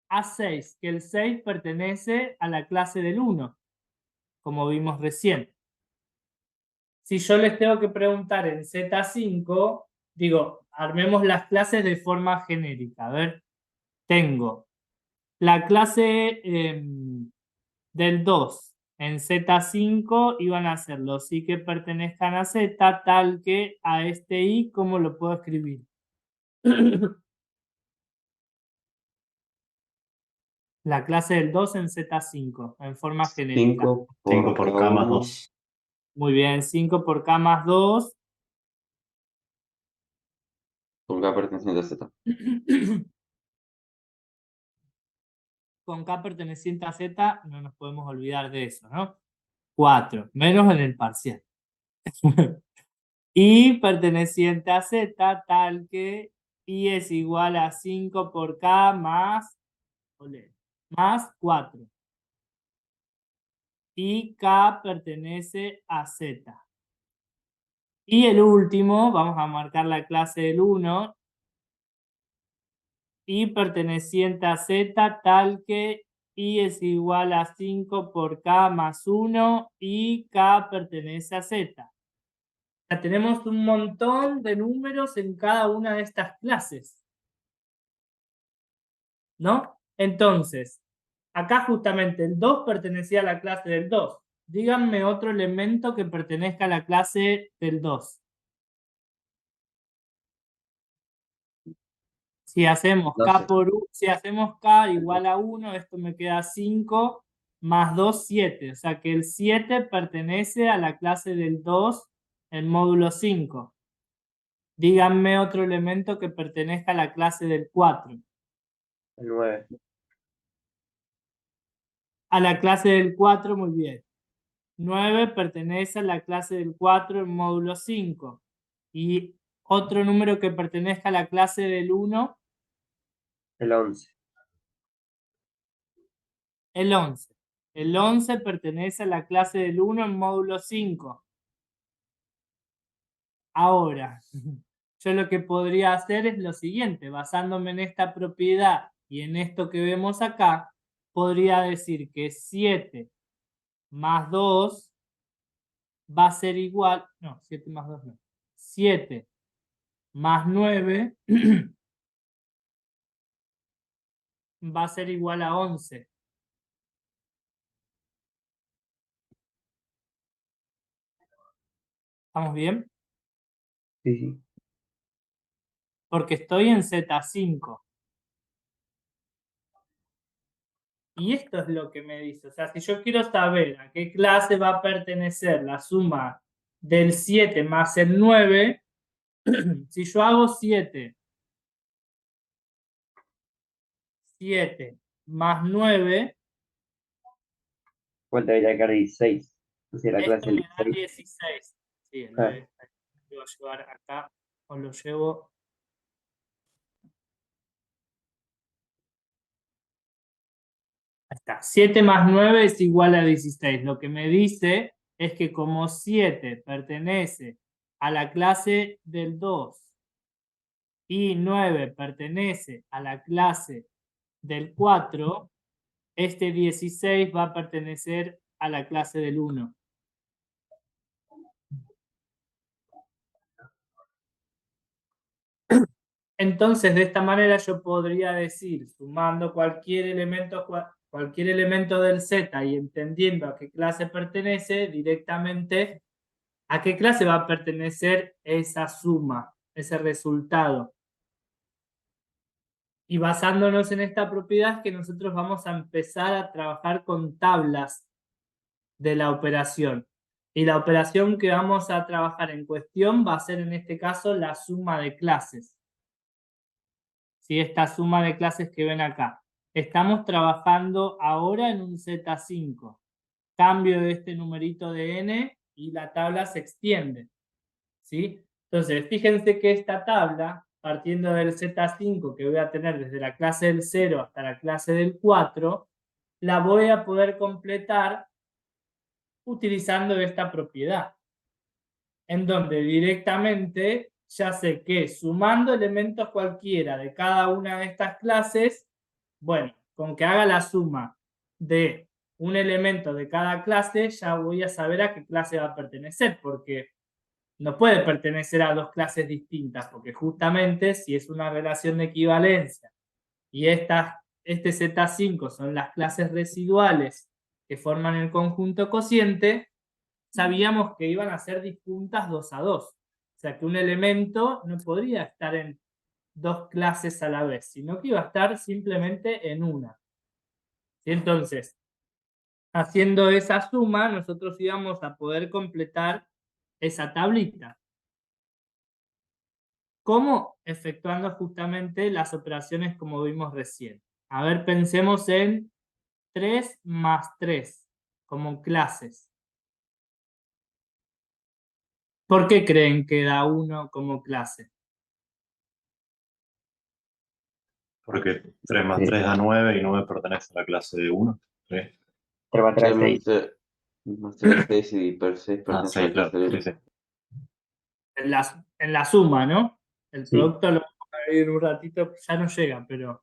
a 6, que el 6 pertenece a la clase del 1, como vimos recién. Si yo les tengo que preguntar en Z5, digo, armemos las clases de forma genérica. A ver, tengo la clase del 2 en Z5 iban a ser los i que pertenezcan a Z, tal que a este i, ¿cómo lo puedo escribir? La clase del 2 en Z5, en forma genérica. 5 5 por por cada K más uno. 2. Muy bien, 5 por K más 2. Con K perteneciente a Z. Con K perteneciente a Z, no nos podemos olvidar de eso, ¿no? 4, menos en el parcial. Y perteneciente a Z, tal que I es igual a 5 por K más 4. Y K pertenece a Z. Y el último, vamos a marcar la clase del 1, y perteneciente a Z, tal que I es igual a 5 por K más 1 y K pertenece a Z. Ya tenemos un montón de números en cada una de estas clases, ¿no? Entonces, acá justamente el 2 pertenecía a la clase del 2. Díganme otro elemento que pertenezca a la clase del 2. Si hacemos No K sé. si hacemos K igual a 1, esto me queda 5 más 2, 7. O sea que el 7 pertenece a la clase del 2 en módulo 5. Díganme otro elemento que pertenezca a la clase del 4. El 9. A la clase del 4, muy bien. 9 pertenece a la clase del 4 en módulo 5. Y otro número que pertenezca a la clase del 1, El 11. el 11. El 11 pertenece a la clase del 1 en módulo 5. Ahora, yo lo que podría hacer es lo siguiente, basándome en esta propiedad y en esto que vemos acá, podría decir que 7 más 2 va a ser igual, no, 7 más 2 no, 7 más 9 va a ser igual a 11. ¿Estamos bien? Sí. Porque estoy en Z5. Y esto es lo que me dice. O sea, si yo quiero saber a qué clase va a pertenecer la suma del 7 más el 9, si yo hago 7 más 9, ¿Cuánto debería quedar 16? Entonces la clase esto me del da 16. 16. Sí, Ah. lo voy a llevar acá, o lo llevo. Ahí está. 7 más 9 es igual a 16. Lo que me dice es que como 7 pertenece a la clase del 2 y 9 pertenece a la clase del 4, este 16 va a pertenecer a la clase del 1. Entonces, de esta manera yo podría decir, sumando cualquier elemento del Z y entendiendo a qué clase pertenece, directamente a qué clase va a pertenecer esa suma, ese resultado. Y basándonos en esta propiedad es que nosotros vamos a empezar a trabajar con tablas de la operación. Y la operación que vamos a trabajar en cuestión va a ser en este caso la suma de clases. ¿Sí? Esta suma de clases que ven acá. Estamos trabajando ahora en un Z5. Cambio de este numerito de n y la tabla se extiende. ¿Sí? Entonces, fíjense que esta tabla, partiendo del Z5 que voy a tener desde la clase del 0 hasta la clase del 4, la voy a poder completar utilizando esta propiedad, en donde directamente ya sé que sumando elementos cualquiera de cada una de estas clases, bueno, con que haga la suma de un elemento de cada clase, ya voy a saber a qué clase va a pertenecer, porque no puede pertenecer a dos clases distintas, porque justamente si es una relación de equivalencia y este Z5 son las clases residuales que forman el conjunto cociente, sabíamos que iban a ser disjuntas 2 a 2. O sea que un elemento no podría estar en dos clases a la vez, sino que iba a estar simplemente en una. ¿Sí? Entonces, haciendo esa suma, nosotros íbamos a poder completar esa tablita. ¿Cómo? Efectuando justamente las operaciones como vimos recién. A ver, pensemos en 3 más 3 como clases. ¿Por qué creen que da 1 como clase? Porque 3 más Sí. 3 da 9 y 9 pertenece a la clase de 1. ¿Sí? 3 más 3, 6. Más 3, 6 y per 6 Ah, pertenece a 6, la claro. clase del Sí, 1. sí. En la suma, ¿no? El Sí. producto lo vamos a ver en un ratito, ya no llega, pero...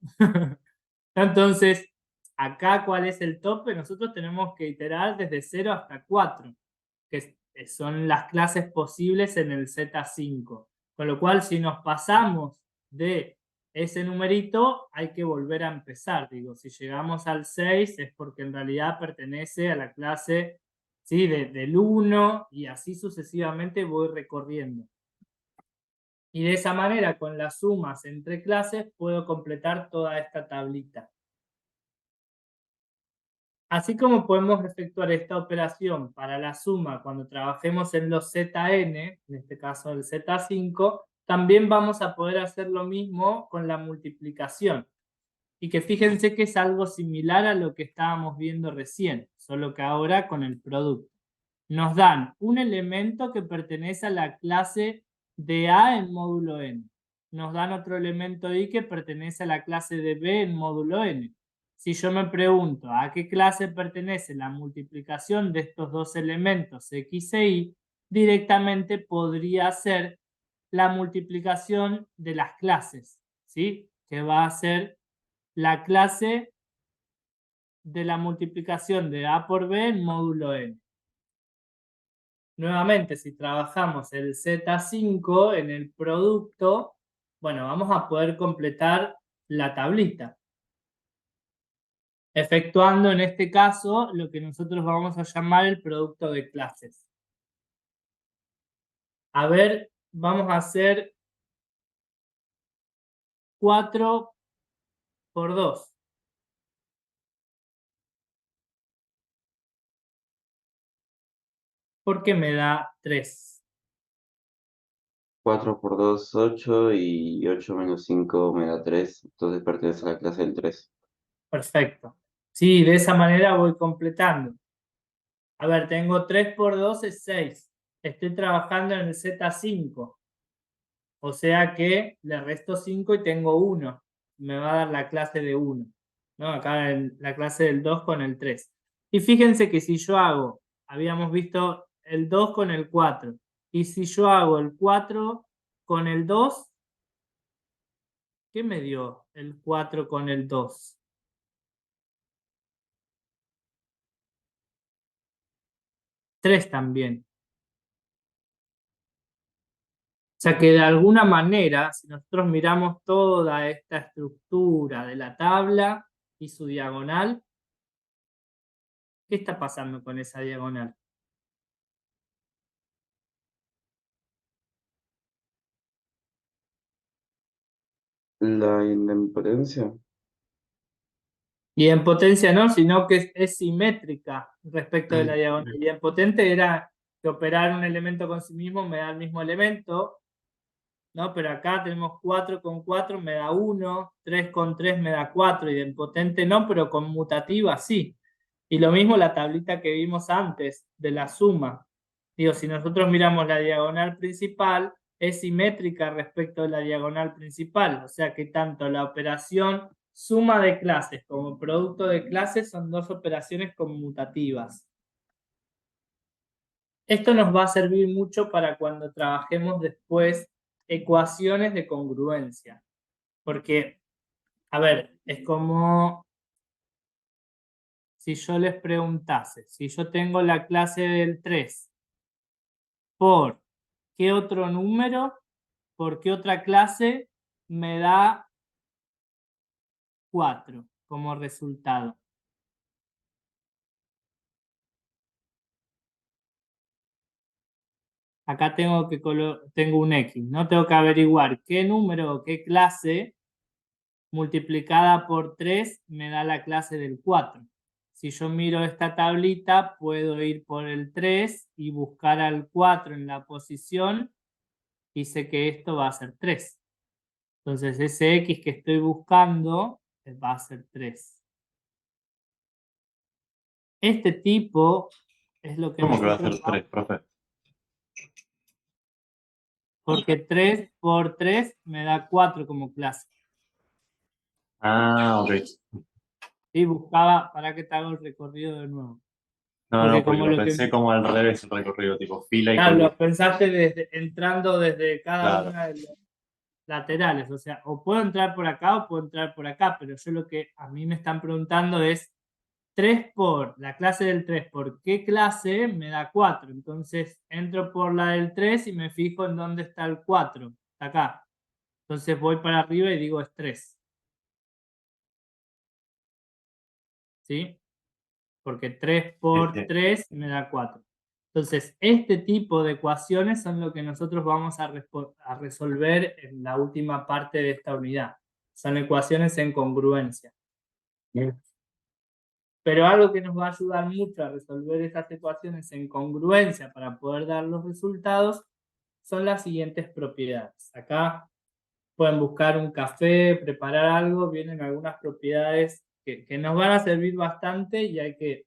Entonces, acá, ¿cuál es el tope? Nosotros tenemos que iterar desde 0 hasta 4, que son las clases posibles en el Z5. Con lo cual, si nos pasamos de ese numerito, hay que volver a empezar. Digo, si llegamos al 6 es porque en realidad pertenece a la clase, ¿sí? del 1 y así sucesivamente voy recorriendo. Y de esa manera, con las sumas entre clases, puedo completar toda esta tablita. Así como podemos efectuar esta operación para la suma cuando trabajemos en los Zn, en este caso el Z5, también vamos a poder hacer lo mismo con la multiplicación. Y que fíjense que es algo similar a lo que estábamos viendo recién, solo que ahora con el producto. Nos dan un elemento que pertenece a la clase de A en módulo n. Nos dan otro elemento I que pertenece a la clase de B en módulo n. Si yo me pregunto a qué clase pertenece la multiplicación de estos dos elementos X e Y, directamente podría ser la multiplicación de las clases, ¿sí? Que va a ser la clase de la multiplicación de A por B en módulo n. Nuevamente, si trabajamos el Z5 en el producto, bueno, vamos a poder completar la tablita. Efectuando en este caso lo que nosotros vamos a llamar el producto de clases. A ver, vamos a hacer 4 por 2. Porque me da 3. 4 por 2, 8 y 8 menos 5 me da 3. Entonces pertenece a la clase del 3. Perfecto. Sí, de esa manera voy completando. A ver, tengo 3 por 2 es 6. Estoy trabajando en el Z5. O sea que le resto 5 y tengo 1. Me va a dar la clase de 1. ¿No? Acá en la clase del 2 con el 3. Y fíjense que si yo hago, habíamos visto el 2 con el 4. Y si yo hago el 4 con el 2, ¿qué me dio el 4 con el 2? 3 también. O sea que de alguna manera, si nosotros miramos toda esta estructura de la tabla y su diagonal, ¿qué está pasando con esa diagonal? La idempotencia. Y en potencia no, sino que es simétrica respecto de la Ah, diagonal. Y en potente era que operar un elemento con sí mismo me da el mismo elemento, ¿no? Pero acá tenemos 4 con 4 me da 1, 3 con 3 me da 4, y en potente no, pero con mutativa sí. Y lo mismo la tablita que vimos antes de la suma. Digo, si nosotros miramos la diagonal principal, es simétrica respecto de la diagonal principal. O sea que tanto la operación suma de clases como producto de clases son dos operaciones conmutativas. Esto nos va a servir mucho para cuando trabajemos después ecuaciones de congruencia. Porque, a ver, es como si yo les preguntase, si yo tengo la clase del 3, ¿por qué otro número, por qué otra clase me da 4 como resultado? Acá tengo un X, ¿no? Tengo que averiguar qué número o qué clase multiplicada por 3 me da la clase del 4. Si yo miro esta tablita, puedo ir por el 3 y buscar al 4 en la posición y sé que esto va a ser 3. Entonces ese X que estoy buscando va a ser 3. Este tipo es lo que ¿Cómo que va a nosotros ser 3, profe? porque 3 por 3 me da 4 como clase. Ah, ok. Y buscaba, para que te hago el recorrido de nuevo. No, Porque no, porque como lo lo que pensé como al revés el recorrido, tipo fila y claro, columna. lo pensaste entrando desde cada Claro. una de los laterales, o sea, o puedo entrar por acá o puedo entrar por acá, pero yo lo que a mí me están preguntando es 3 por la clase del 3, ¿por qué clase me da 4? Entonces entro por la del 3 y me fijo en dónde está el 4, está acá. Entonces voy para arriba y digo es 3. ¿Sí? Porque 3 por 3 me da 4. Entonces, este tipo de ecuaciones son lo que nosotros vamos a resolver en la última parte de esta unidad. Son ecuaciones en congruencia. Pero algo que nos va a ayudar mucho a resolver estas ecuaciones en congruencia para poder dar los resultados son las siguientes propiedades. Acá pueden buscar un café, preparar algo, vienen algunas propiedades que nos van a servir bastante y hay que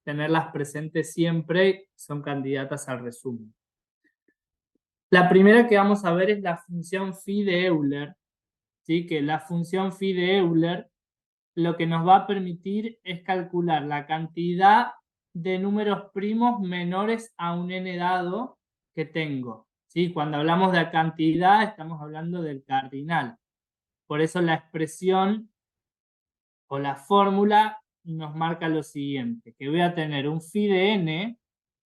tenerlas presentes siempre, son candidatas al resumen. La primera que vamos a ver es la función phi de Euler, ¿sí? Que la función phi de Euler lo que nos va a permitir es calcular la cantidad de números primos menores a un n dado que tengo. ¿Sí? Cuando hablamos de cantidad estamos hablando del cardinal. Por eso la expresión o la fórmula nos marca lo siguiente, que voy a tener un phi de n,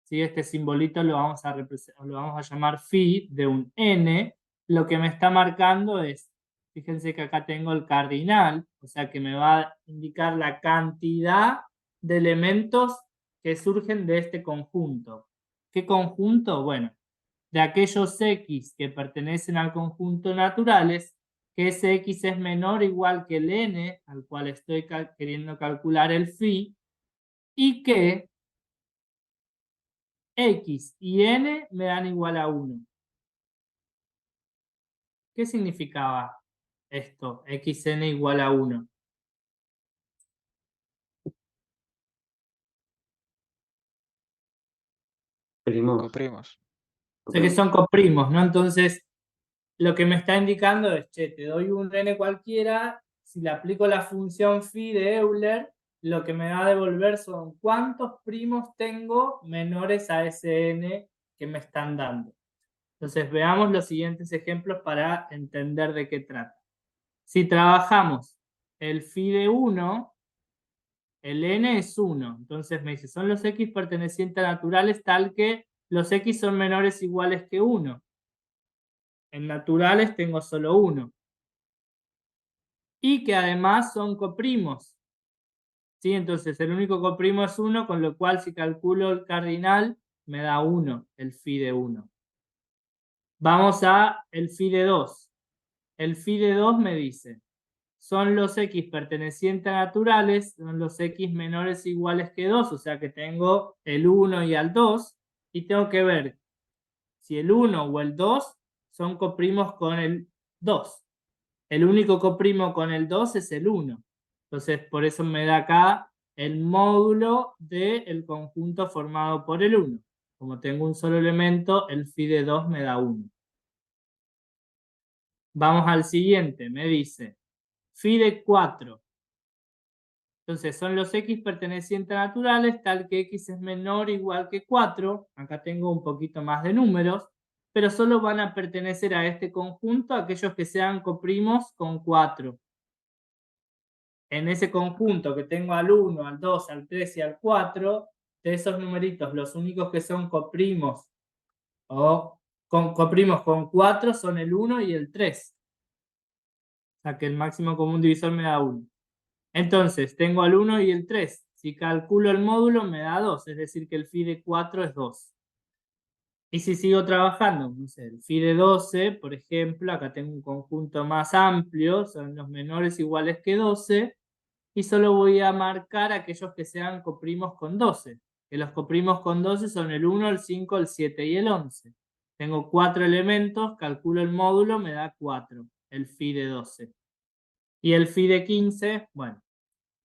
¿sí? Este simbolito lo vamos a llamar phi de un n, lo que me está marcando es, fíjense que acá tengo el cardinal, o sea que me va a indicar la cantidad de elementos que surgen de este conjunto. ¿Qué conjunto? Bueno, de aquellos x que pertenecen al conjunto naturales, que ese x es menor o igual que el n, al cual estoy queriendo calcular el phi, y que x y n me dan igual a 1. ¿Qué significaba esto? Xn igual a 1. Primos. Coprimos. O sea que son coprimos, ¿no? Entonces, lo que me está indicando es, che, te doy un n cualquiera, si le aplico la función phi de Euler, lo que me va a devolver son cuántos primos tengo menores a ese n que me están dando. Entonces, veamos los siguientes ejemplos para entender de qué trata. Si trabajamos el phi de 1, el n es 1. Entonces me dice, son los x pertenecientes a naturales tal que los x son menores o iguales que 1. En naturales tengo solo 1. Y que además son coprimos. ¿Sí? Entonces el único coprimo es 1, con lo cual si calculo el cardinal me da 1, el phi de 1. Vamos a el phi de 2. El phi de 2 me dice, son los x pertenecientes a naturales, son los x menores o iguales que 2, o sea que tengo el 1 y el 2, y tengo que ver si el 1 o el 2 son coprimos con el 2. El único coprimo con el 2 es el 1. Entonces, por eso me da acá el módulo del conjunto formado por el 1. Como tengo un solo elemento, el phi de 2 me da 1. Vamos al siguiente, me dice phi de 4. Entonces, son los x pertenecientes a naturales, tal que x es menor o igual que 4. Acá tengo un poquito más de números, pero solo van a pertenecer a este conjunto aquellos que sean coprimos con 4. En ese conjunto que tengo al 1, al 2, al 3 y al 4, de esos numeritos, los únicos que son coprimos o coprimos con 4 son el 1 y el 3. O sea que el máximo común divisor me da 1. Entonces, tengo al 1 y el 3. Si calculo el módulo me da 2, es decir que el phi de 4 es 2. Y si sigo trabajando, no sé, el phi de 12, por ejemplo, acá tengo un conjunto más amplio, son los menores iguales que 12, y solo voy a marcar aquellos que sean coprimos con 12. Que los coprimos con 12 son el 1, el 5, el 7 y el 11. Tengo 4 elementos, calculo el módulo, me da 4, el phi de 12. Y el phi de 15, bueno,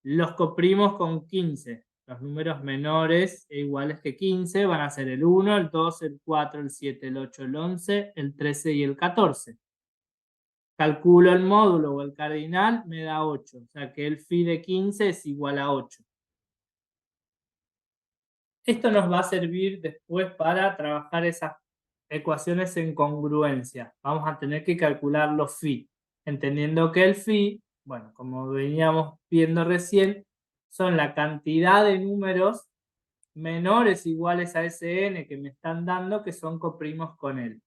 los coprimos con 15. Los números menores e iguales que 15 van a ser el 1, el 2, el 4, el 7, el 8, el 11, el 13 y el 14. Calculo el módulo o el cardinal, me da 8. O sea que el phi de 15 es igual a 8. Esto nos va a servir después para trabajar esas ecuaciones en congruencia. Vamos a tener que calcular los phi. Entendiendo que el phi, bueno, como veníamos viendo recién, son la cantidad de números menores o iguales a ese n que me están dando que son coprimos con él.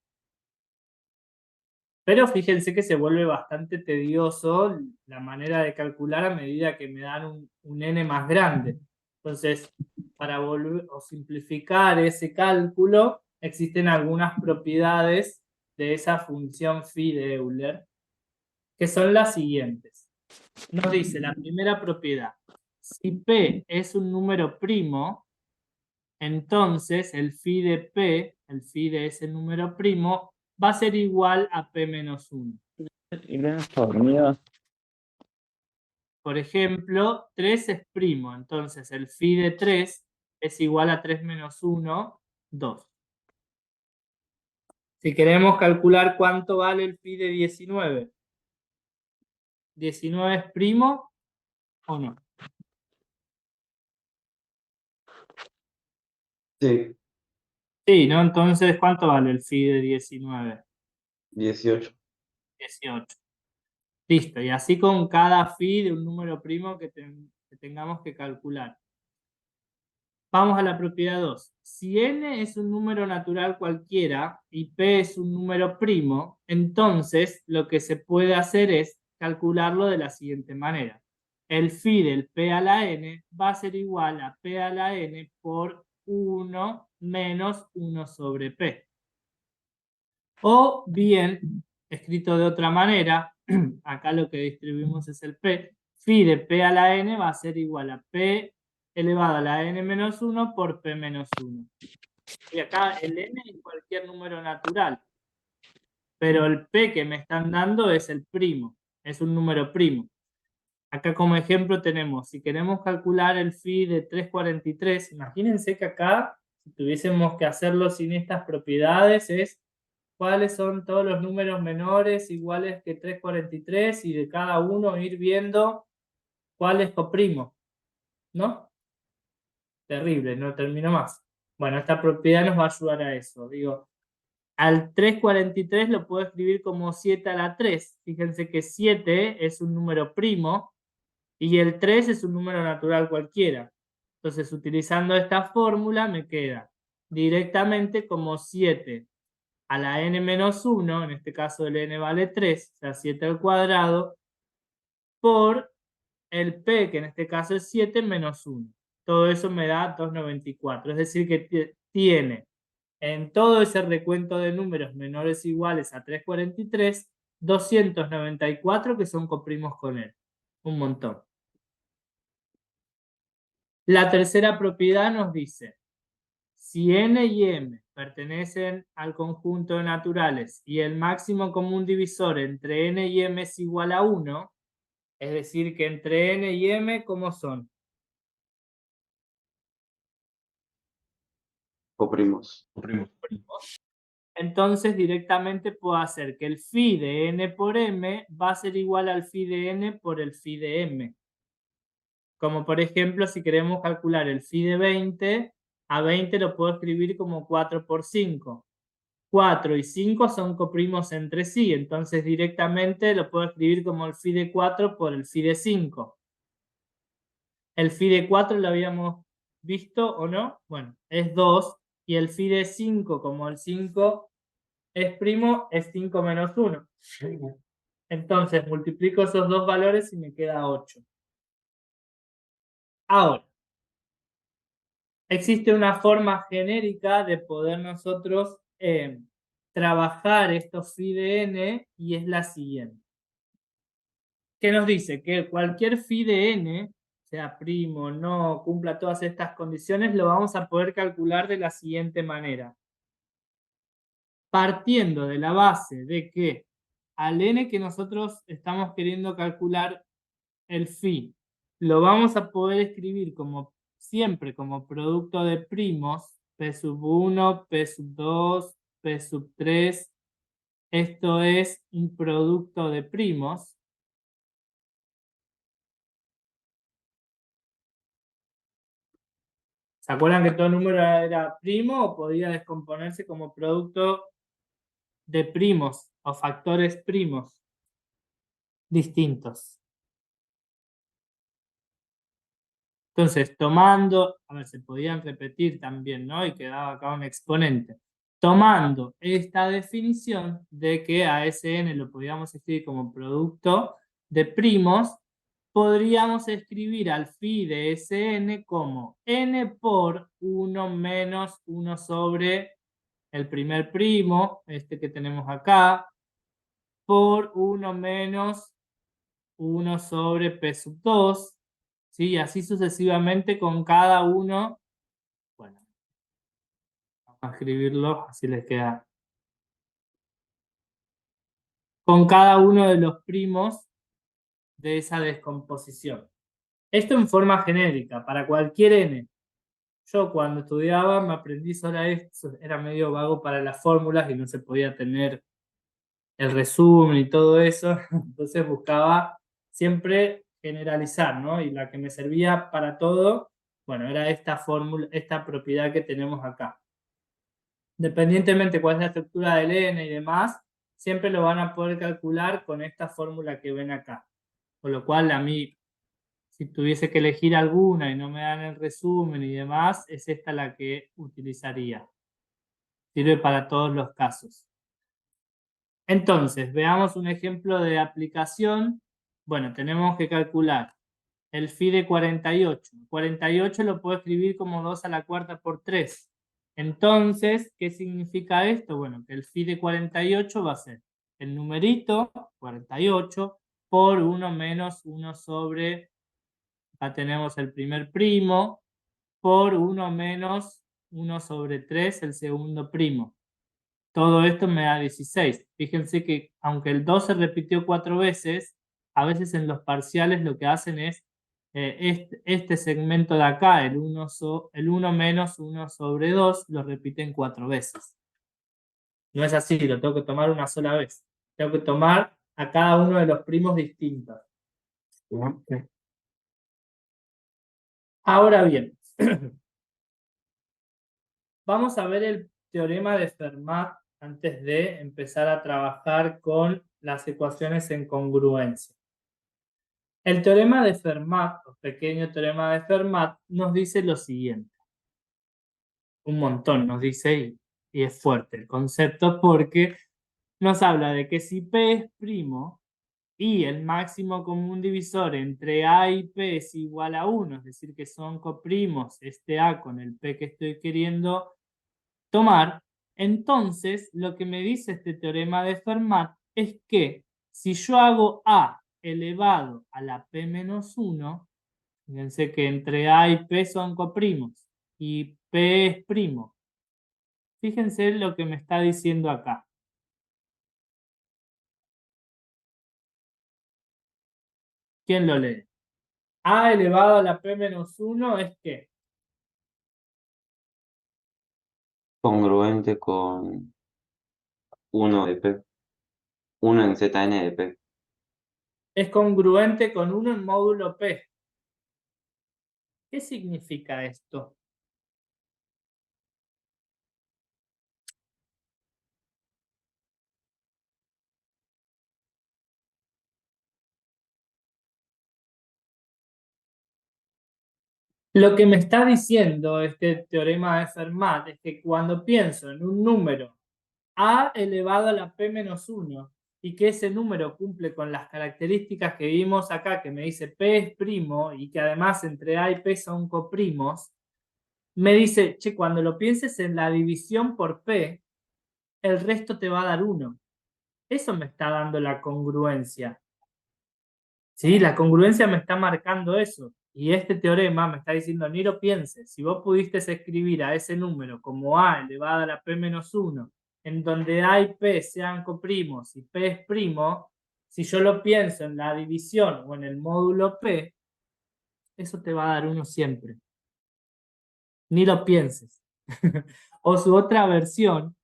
Pero fíjense que se vuelve bastante tedioso la manera de calcular a medida que me dan un n más grande. Entonces, para volver o simplificar ese cálculo, existen algunas propiedades de esa función phi de Euler, que son las siguientes. Nos dice la primera propiedad, si P es un número primo, entonces el phi de P, el phi de ese número primo, va a ser igual a P menos 1. Por ejemplo, 3 es primo, entonces el phi de 3 es igual a 3 menos 1, 2. Si queremos calcular cuánto vale el phi de 19, ¿19 es primo o no? Sí, Sí, ¿no? Entonces, ¿cuánto vale el phi de 19? 18. 18. Listo, y así con cada phi de un número primo que tengamos que calcular. Vamos a la propiedad 2. Si n es un número natural cualquiera y p es un número primo, entonces lo que se puede hacer es calcularlo de la siguiente manera. El phi del p a la n va a ser igual a p a la n por 1 menos 1 sobre p. O bien, escrito de otra manera, acá lo que distribuimos es el p, phi de p a la n va a ser igual a p elevado a la n menos 1 por p menos 1. Y acá el n es cualquier número natural, pero el p que me están dando es el primo, es un número primo. Acá como ejemplo tenemos, si queremos calcular el phi de 343, imagínense que acá si tuviésemos que hacerlo sin estas propiedades, es cuáles son todos los números menores iguales que 343 y de cada uno ir viendo cuál es coprimo, ¿no? Terrible, no termino más. Bueno, esta propiedad nos va a ayudar a eso. Digo, al 343 lo puedo escribir como 7 a la 3. Fíjense que 7 es un número primo y el 3 es un número natural cualquiera. Entonces, utilizando esta fórmula me queda directamente como 7 a la n-1, en este caso el n vale 3, o sea, 7 al cuadrado, por el p, que en este caso es 7 menos 1. Todo eso me da 294. Es decir, que tiene en todo ese recuento de números menores o iguales a 343, 294 que son coprimos con él. Un montón. La tercera propiedad nos dice, si n y m pertenecen al conjunto de naturales y el máximo común divisor entre n y m es igual a 1, es decir, que entre n y m, ¿cómo son? Coprimos. Entonces directamente puedo hacer que el phi de n por m va a ser igual al phi de n por el phi de m. Como por ejemplo, si queremos calcular el phi de 20, a 20 lo puedo escribir como 4 por 5. 4 y 5 son coprimos entre sí, entonces directamente lo puedo escribir como el phi de 4 por el phi de 5. El phi de 4 lo habíamos visto o no, bueno, es 2, y el phi de 5, como el 5 es primo, es 5 menos 1. Entonces multiplico esos dos valores y me queda 8. Ahora, existe una forma genérica de poder nosotros trabajar estos phi de n y es la siguiente. Que nos dice que cualquier phi de n, sea primo, no, cumpla todas estas condiciones, lo vamos a poder calcular de la siguiente manera. Partiendo de la base de que al n que nosotros estamos queriendo calcular el phi, lo vamos a poder escribir como siempre como producto de primos, p sub 1, p sub 2, p sub 3. Esto es un producto de primos. ¿Se acuerdan que todo número era primo o podía descomponerse como producto de primos o factores primos distintos? Entonces, tomando, a ver, se podían repetir también, ¿no? Y quedaba acá un exponente. Tomando esta definición de que a ese n lo podíamos escribir como producto de primos, podríamos escribir al phi de ese n como n por 1 menos 1 sobre el primer primo, este que tenemos acá, por 1 menos 1 sobre p sub 2, ¿sí? Así sucesivamente con cada uno. Bueno, vamos a escribirlo, así les queda. Con cada uno de los primos de esa descomposición. Esto en forma genérica, para cualquier n. Yo cuando estudiaba me aprendí solo esto, era medio vago para las fórmulas y no se podía tener el resumen y todo eso, entonces buscaba siempre generalizar, ¿no? Y la que me servía para todo, bueno, era esta fórmula, esta propiedad que tenemos acá. Independientemente cuál es la estructura del n y demás, siempre lo van a poder calcular con esta fórmula que ven acá. Con lo cual a mí, si tuviese que elegir alguna y no me dan el resumen y demás, es esta la que utilizaría. Sirve para todos los casos. Entonces, veamos un ejemplo de aplicación. Bueno, tenemos que calcular el phi de 48. 48 lo puedo escribir como 2 a la cuarta por 3. Entonces, ¿qué significa esto? Bueno, que el phi de 48 va a ser el numerito 48 por 1 menos 1 sobre, acá tenemos el primer primo, por 1 menos 1 sobre 3, el segundo primo. Todo esto me da 16. Fíjense que aunque el 2 se repitió 4 veces, a veces en los parciales lo que hacen es este segmento de acá, el 1 menos 1 sobre 2, lo repiten 4 veces. No es así, lo tengo que tomar una sola vez. Tengo que tomar a cada uno de los primos distintos. Ahora bien, vamos a ver el teorema de Fermat antes de empezar a trabajar con las ecuaciones en congruencia. El teorema de Fermat, o pequeño teorema de Fermat, nos dice lo siguiente. Un montón nos dice, y es fuerte el concepto porque nos habla de que si P es primo y el máximo común divisor entre A y P es igual a 1, es decir, que son coprimos este A con el P que estoy queriendo tomar, entonces lo que me dice este teorema de Fermat es que si yo hago A elevado a la P menos 1, fíjense que entre A y P son coprimos y P es primo. Fíjense lo que me está diciendo acá. ¿Quién lo lee? A elevado a la P menos 1 es ¿qué? Congruente con 1 de P. 1 en Zn de P. Es congruente con 1 en módulo P. ¿Qué significa esto? Lo que me está diciendo este teorema de Fermat es que cuando pienso en un número A elevado a la P menos 1 y que ese número cumple con las características que vimos acá, que me dice P es primo y que además entre A y P son coprimos, me dice, che, cuando lo pienses en la división por P, el resto te va a dar 1. Eso me está dando la congruencia. ¿Sí? La congruencia me está marcando eso. Y este teorema me está diciendo, ni lo pienses. Si vos pudiste escribir a ese número como A elevado a la P menos 1, en donde A y P sean coprimos y P es primo, si yo lo pienso en la división o en el módulo P, eso te va a dar 1 siempre. Ni lo pienses. O su otra versión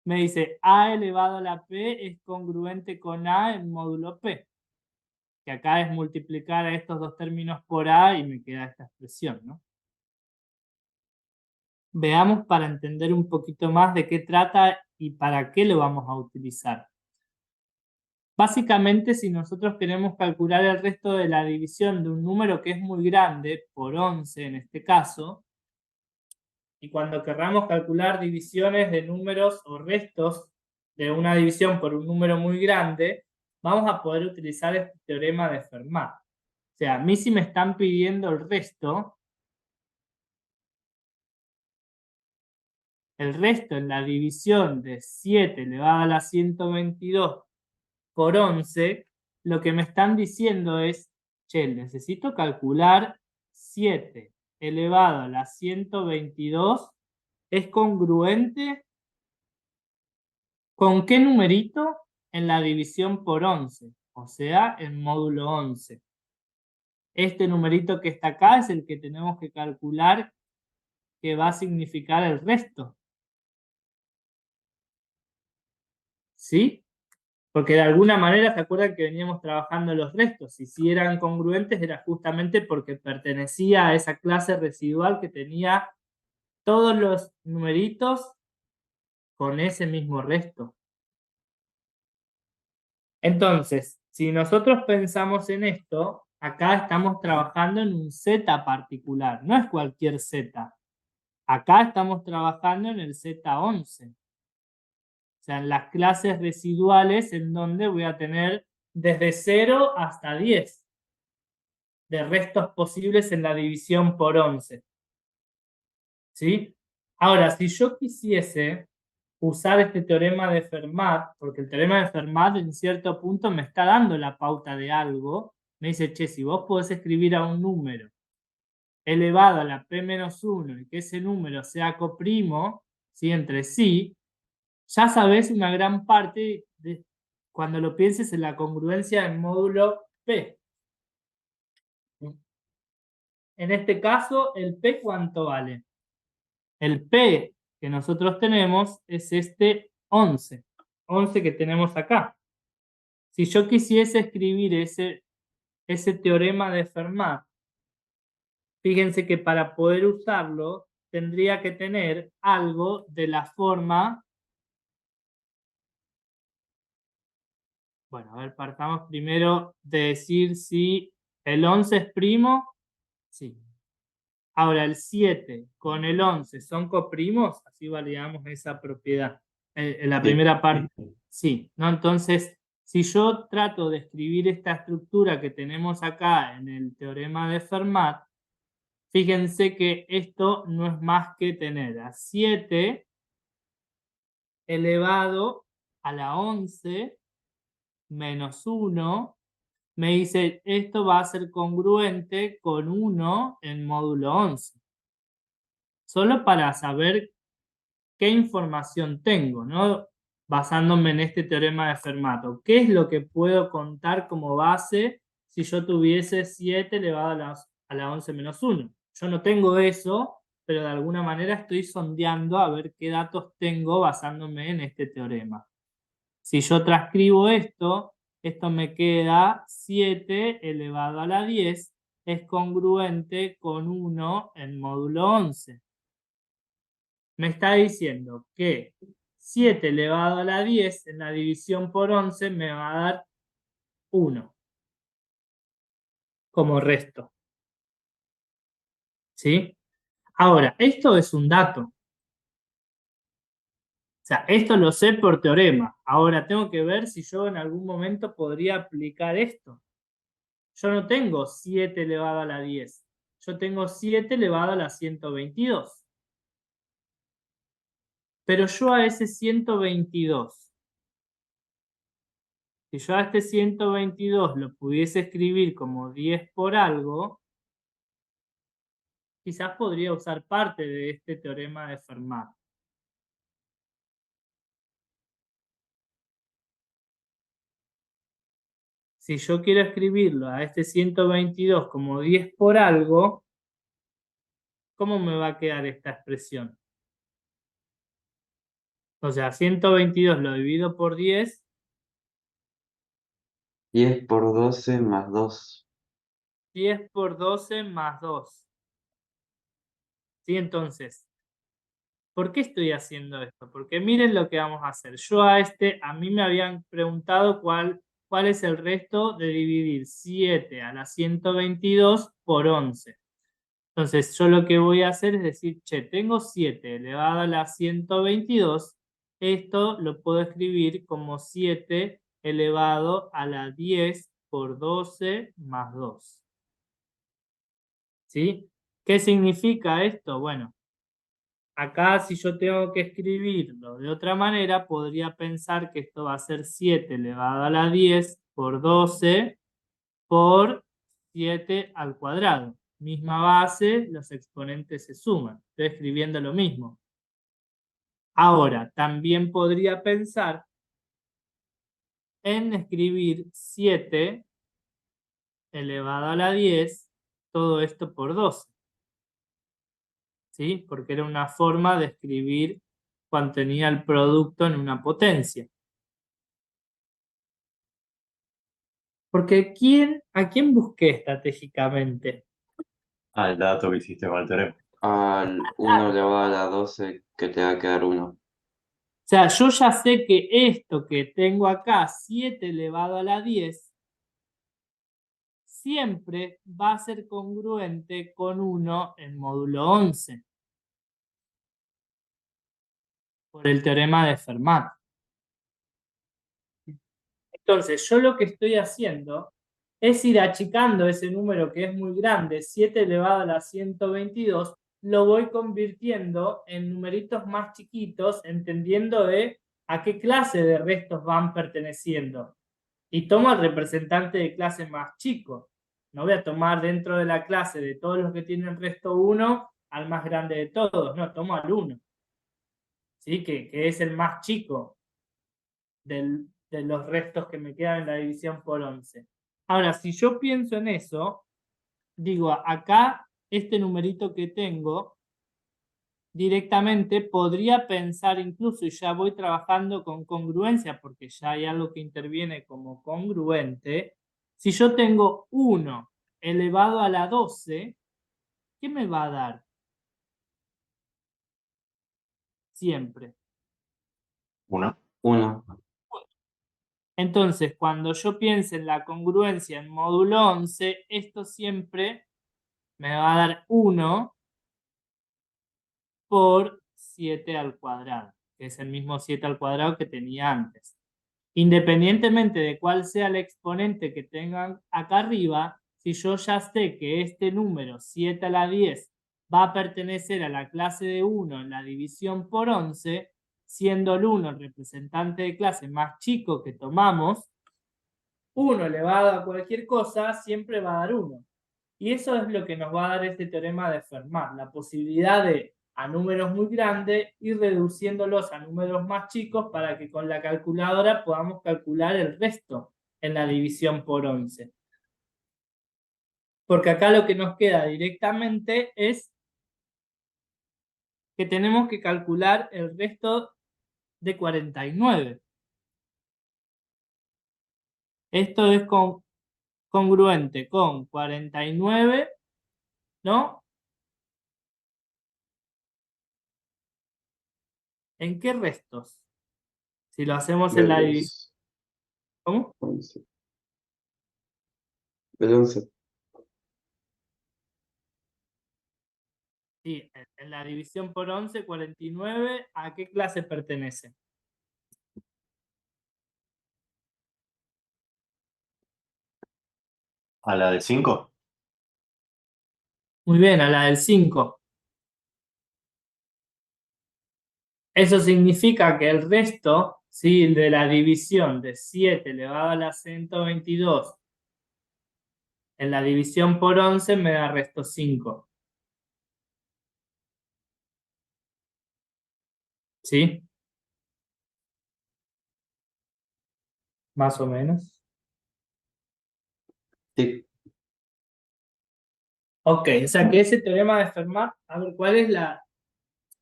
me dice A elevado a la P es congruente con A en módulo P. Que acá es multiplicar a estos dos términos por A y me queda esta expresión, ¿no? Veamos para entender un poquito más de qué trata y para qué lo vamos a utilizar. Básicamente, si nosotros queremos calcular el resto de la división de un número que es muy grande, por 11 en este caso, y cuando querramos calcular divisiones de números o restos de una división por un número muy grande, vamos a poder utilizar este teorema de Fermat. O sea, a mí si me están pidiendo el resto en la división de 7 elevado a la 122 por 11, lo que me están diciendo es, che, necesito calcular 7 elevado a la 122, ¿es congruente con qué numerito? En la división por 11, o sea, en módulo 11. Este numerito que está acá es el que tenemos que calcular que va a significar el resto. ¿Sí? Porque de alguna manera, ¿se acuerdan que veníamos trabajando los restos? Y si eran congruentes era justamente porque pertenecía a esa clase residual que tenía todos los numeritos con ese mismo resto. Entonces, si nosotros pensamos en esto, acá estamos trabajando en un Z particular, no es cualquier Z. Acá estamos trabajando en el Z11. O sea, en las clases residuales en donde voy a tener desde 0 hasta 10 de restos posibles en la división por 11. ¿Sí? Ahora, si yo quisiese usar este teorema de Fermat, porque el teorema de Fermat en cierto punto me está dando la pauta de algo, me dice, che, si vos podés escribir a un número elevado a la P menos 1 y que ese número sea coprimo, ¿sí? Entre sí, ya sabes una gran parte de cuando lo pienses en la congruencia en módulo P. En este caso, ¿el P cuánto vale? El P que nosotros tenemos es este 11. 11 que tenemos acá. Si yo quisiese escribir ese teorema de Fermat, fíjense que para poder usarlo tendría que tener algo de la forma. Bueno, a ver, partamos primero de decir si el 11 es primo. Sí. Ahora, el 7 con el 11 son coprimos, así validamos esa propiedad. En la Sí. primera parte, sí, ¿no? Entonces, si yo trato de escribir esta estructura que tenemos acá en el teorema de Fermat, fíjense que esto no es más que tener a 7 elevado a la 11 menos 1. Me dice, esto va a ser congruente con 1 en módulo 11. Solo para saber qué información tengo, ¿no? Basándome en este teorema de Fermat. ¿Qué es lo que puedo contar como base si yo tuviese 7 elevado a la 11 menos 1? Yo no tengo eso, pero de alguna manera estoy sondeando a ver qué datos tengo basándome en este teorema. Si yo transcribo esto me queda 7 elevado a la 10 es congruente con 1 en módulo 11. Me está diciendo que 7 elevado a la 10 en la división por 11 me va a dar 1 como resto. ¿Sí? Ahora, esto es un dato. O sea, esto lo sé por teorema. Ahora tengo que ver si yo en algún momento podría aplicar esto. Yo no tengo 7 elevado a la 10. Yo tengo 7 elevado a la 122. Pero yo a ese 122, si yo a este 122 lo pudiese escribir como 10 por algo, quizás podría usar parte de este teorema de Fermat. Si yo quiero escribirlo a este 122 como 10 por algo, ¿cómo me va a quedar esta expresión? O sea, 122 lo divido por 10. 10 por 12 más 2. 10 por 12 más 2. ¿Sí? Entonces, ¿por qué estoy haciendo esto? Porque miren lo que vamos a hacer. Yo a mí me habían preguntado cuál es el resto de dividir 7 a la 122 por 11. Entonces, yo lo que voy a hacer es decir, che, tengo 7 elevado a la 122. Esto lo puedo escribir como 7 elevado a la 10 por 12 más 2. ¿Sí? ¿Qué significa esto? Bueno, acá si yo tengo que escribirlo de otra manera, podría pensar que esto va a ser 7 elevado a la 10 por 12 por 7 al cuadrado. Misma base, los exponentes se suman. Estoy escribiendo lo mismo. Ahora, también podría pensar en escribir 7 elevado a la 10, todo esto por 12. ¿Sí? Porque era una forma de escribir cuando tenía el producto en una potencia. Porque ¿a quién busqué estratégicamente? El dato que hiciste con el teorema. Al 1 elevado a la 12 que te va a quedar 1. O sea, yo ya sé que esto que tengo acá, 7 elevado a la 10, siempre va a ser congruente con 1 en módulo 11. Por el teorema de Fermat. Entonces, yo lo que estoy haciendo es ir achicando ese número que es muy grande, 7 elevado a la 122, lo voy convirtiendo en numeritos más chiquitos, entendiendo de a qué clase de restos van perteneciendo. Y tomo al representante de clase más chico. No voy a tomar dentro de la clase de todos los que tienen resto 1 al más grande de todos, no, tomo al 1. ¿Sí? Que es el más chico de los restos que me quedan en la división por 11. Ahora, si yo pienso en eso, digo, acá este numerito que tengo, directamente podría pensar incluso, y ya voy trabajando con congruencia, porque ya hay algo que interviene como congruente, si yo tengo 1 elevado a la 12, ¿qué me va a dar? Siempre. 1. 1. Entonces, cuando yo piense en la congruencia en módulo 11, esto siempre me va a dar 1 por 7 al cuadrado, que es el mismo 7 al cuadrado que tenía antes. Independientemente de cuál sea el exponente que tengan acá arriba, si yo ya sé que este número 7 a la 10 va a pertenecer a la clase de 1 en la división por 11, siendo el 1 el representante de clase más chico que tomamos, 1 elevado a cualquier cosa siempre va a dar 1. Y eso es lo que nos va a dar este teorema de Fermat, la posibilidad de a números muy grandes ir reduciéndolos a números más chicos para que con la calculadora podamos calcular el resto en la división por 11. Porque acá lo que nos queda directamente es que tenemos que calcular el resto de 49. Esto es congruente con 49, ¿no? ¿En qué restos? Si lo hacemos en la división. ¿Cómo? 11. Del 11. Sí, en la división por 11, 49, ¿a qué clase pertenece? ¿A la de 5? Muy bien, a la del 5. Eso significa que el resto, ¿sí?, de la división de 7 elevado a la 122 en la división por 11 me da resto 5. ¿Sí? Más o menos. Sí. Ok, o sea que ese teorema de Fermat, a ver, ¿cuál es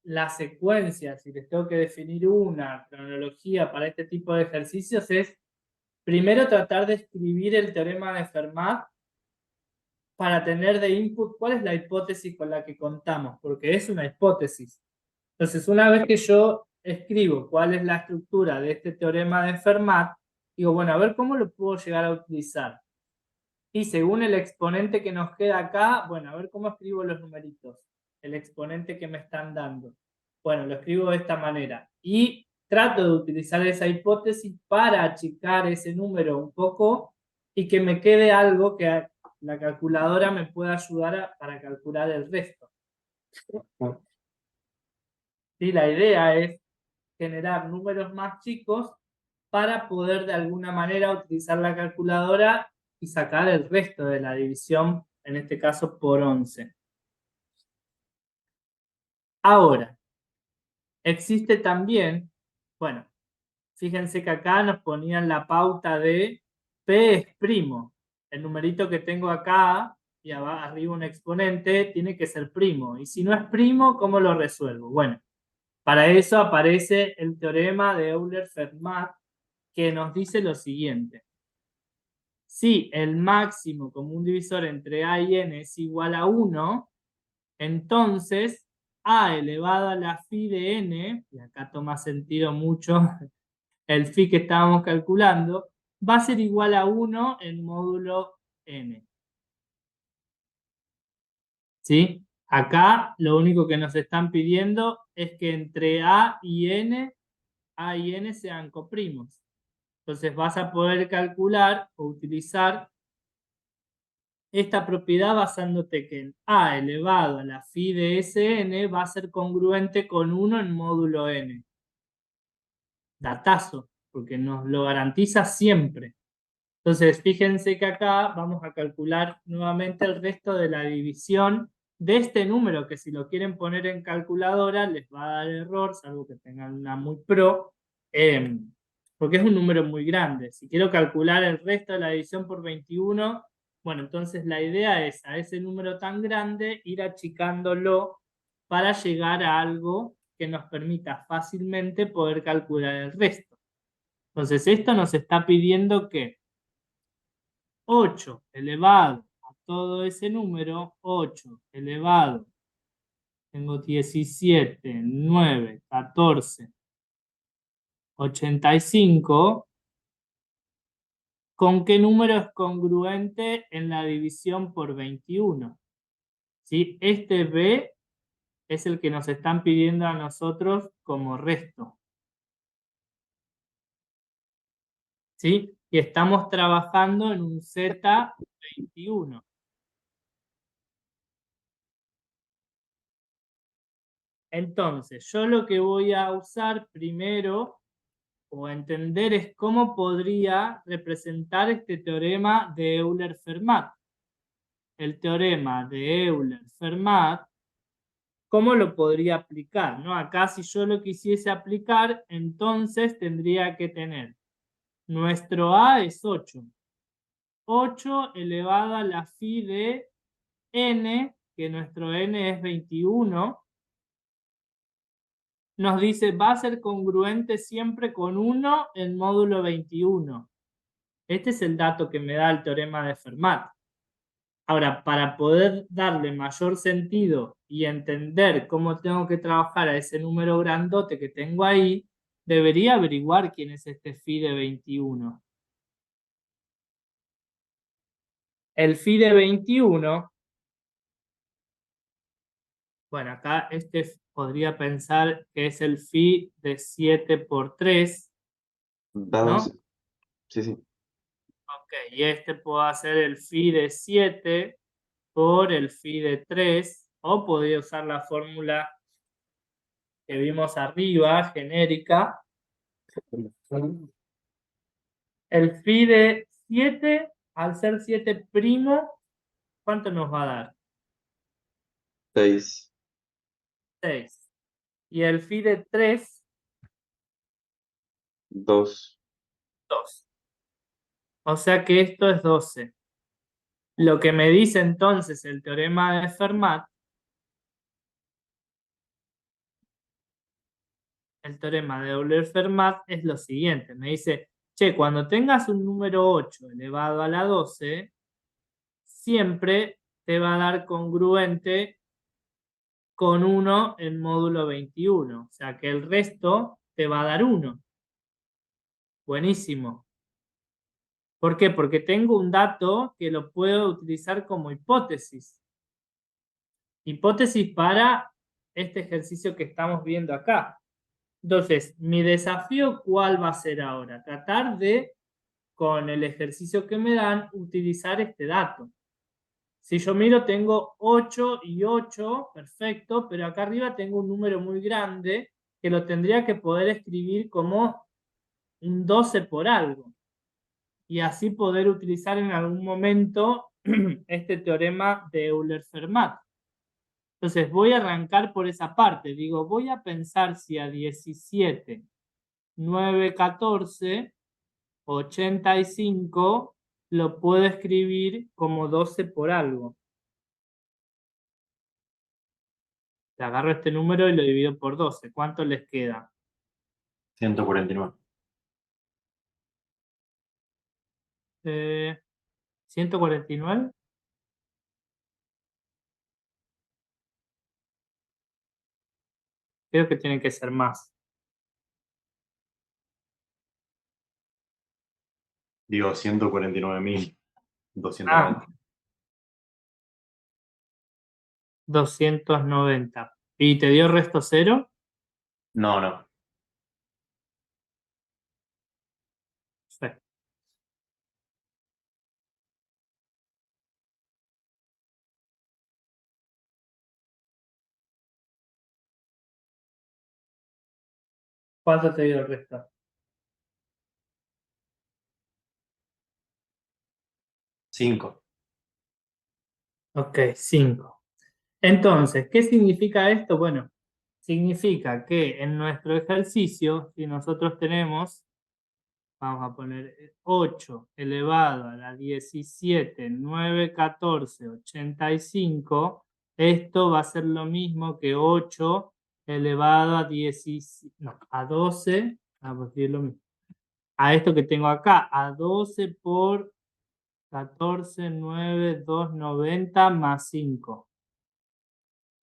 la secuencia? Si les tengo que definir una cronología para este tipo de ejercicios, es primero tratar de escribir el teorema de Fermat para tener de input cuál es la hipótesis con la que contamos, porque es una hipótesis. Entonces, una vez que yo escribo cuál es la estructura de este teorema de Fermat, digo, bueno, a ver cómo lo puedo llegar a utilizar. Y según el exponente que nos queda acá, bueno, a ver cómo escribo los numeritos, el exponente que me están dando. Bueno, lo escribo de esta manera. Y trato de utilizar esa hipótesis para achicar ese número un poco y que me quede algo que la calculadora me pueda ayudar para calcular el resto. ¿Sí? La idea es generar números más chicos para poder de alguna manera utilizar la calculadora y sacar el resto de la división, en este caso por 11. Ahora, existe también, bueno, fíjense que acá nos ponían la pauta de P es primo. El numerito que tengo acá, y arriba un exponente, tiene que ser primo. Y si no es primo, ¿cómo lo resuelvo? Bueno, para eso aparece el teorema de Euler-Fermat, que nos dice lo siguiente. Si el máximo común divisor entre A y N es igual a 1, entonces A elevado a la phi de N, y acá toma sentido mucho el phi que estábamos calculando, va a ser igual a 1 en módulo N. ¿Sí? Acá lo único que nos están pidiendo es que entre A y N sean coprimos. Entonces vas a poder calcular o utilizar esta propiedad basándote que en A elevado a la phi de Sn va a ser congruente con 1 en módulo n. Datazo, porque nos lo garantiza siempre. Entonces, fíjense que acá vamos a calcular nuevamente el resto de la división de este número, que si lo quieren poner en calculadora les va a dar error, salvo que tengan una muy pro, porque es un número muy grande. Si quiero calcular el resto de la división por 21, Bueno, entonces la idea es a ese número tan grande ir achicándolo para llegar a algo que nos permita fácilmente poder calcular el resto. Entonces esto nos está pidiendo que 8 elevado a todo ese número, 8 elevado, tengo 17, 9, 14, 85, ¿con qué número es congruente en la división por 21? ¿Sí? Este B es el que nos están pidiendo a nosotros como resto. ¿Sí? Y estamos trabajando en un Z21. Entonces, yo lo que voy a usar primero o entender es cómo podría representar este teorema de Euler-Fermat. El teorema de Euler-Fermat, ¿cómo lo podría aplicar? ¿No? Acá si yo lo quisiese aplicar, entonces tendría que tener, nuestro A es 8. 8 elevado a la phi de n, que nuestro n es 21, nos dice va a ser congruente siempre con 1 en módulo 21. Este es el dato que me da el teorema de Fermat. Ahora, para poder darle mayor sentido y entender cómo tengo que trabajar a ese número grandote que tengo ahí, debería averiguar quién es este phi de 21. El phi de 21, bueno, acá podría pensar que es el phi de 7 por 3, Da ¿no? 12. Sí, sí. Ok, y este puedo hacer el phi de 7 por el phi de 3, o podría usar la fórmula que vimos arriba, genérica. El phi de 7, al ser 7 primo, ¿cuánto nos va a dar? 6. 6. Y el phi de 3, 2. 2. O sea que esto es 12. Lo que me dice entonces el teorema de Fermat, el teorema de Euler-Fermat es lo siguiente. Me dice, che, cuando tengas un número 8 elevado a la 12, siempre te va a dar congruente con 1 en módulo 21. O sea que el resto te va a dar 1. Buenísimo. ¿Por qué? Porque tengo un dato que lo puedo utilizar como hipótesis. Hipótesis para este ejercicio que estamos viendo acá. Entonces, mi desafío, ¿cuál va a ser ahora? Tratar de, con el ejercicio que me dan, utilizar este dato. Si yo miro, tengo 8 y 8, perfecto, pero acá arriba tengo un número muy grande que lo tendría que poder escribir como un 12 por algo. Y así poder utilizar en algún momento este teorema de Euler-Fermat. Entonces voy a arrancar por esa parte. Digo, voy a pensar si a 17, 9, 14, 85 lo puedo escribir como 12 por algo. Le agarro este número y lo divido por 12. ¿Cuánto les queda? 149. 149. Creo que tiene que ser más. Digo, 149.290. Ah, 290. ¿Y te dio resto cero? No, no. Perfecto. ¿Cuánto te dio el resto? 5. Ok, 5. Entonces, ¿qué significa esto? Bueno, significa que en nuestro ejercicio, si nosotros tenemos vamos a poner 8 elevado a la 17, 9, 14, 85. Esto va a ser lo mismo que 8 elevado a 17, no, a 12, vamos a decir lo mismo. A esto que tengo acá, a 12 por 14, 9, 2, 90 más 5.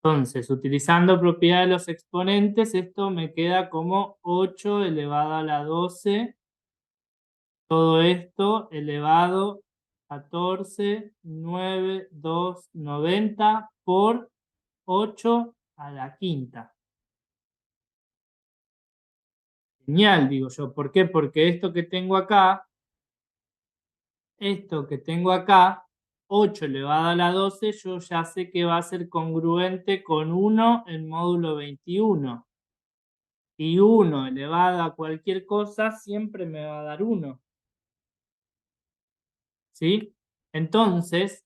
Entonces, utilizando propiedad de los exponentes, esto me queda como 8 elevado a la 12. Todo esto elevado a 14, 9, 2, 90 por 8 a la quinta. Genial, digo yo. ¿Por qué? Porque esto que tengo acá, 8 elevado a la 12, yo ya sé que va a ser congruente con 1 en módulo 21. Y 1 elevado a cualquier cosa siempre me va a dar 1. ¿Sí? Entonces,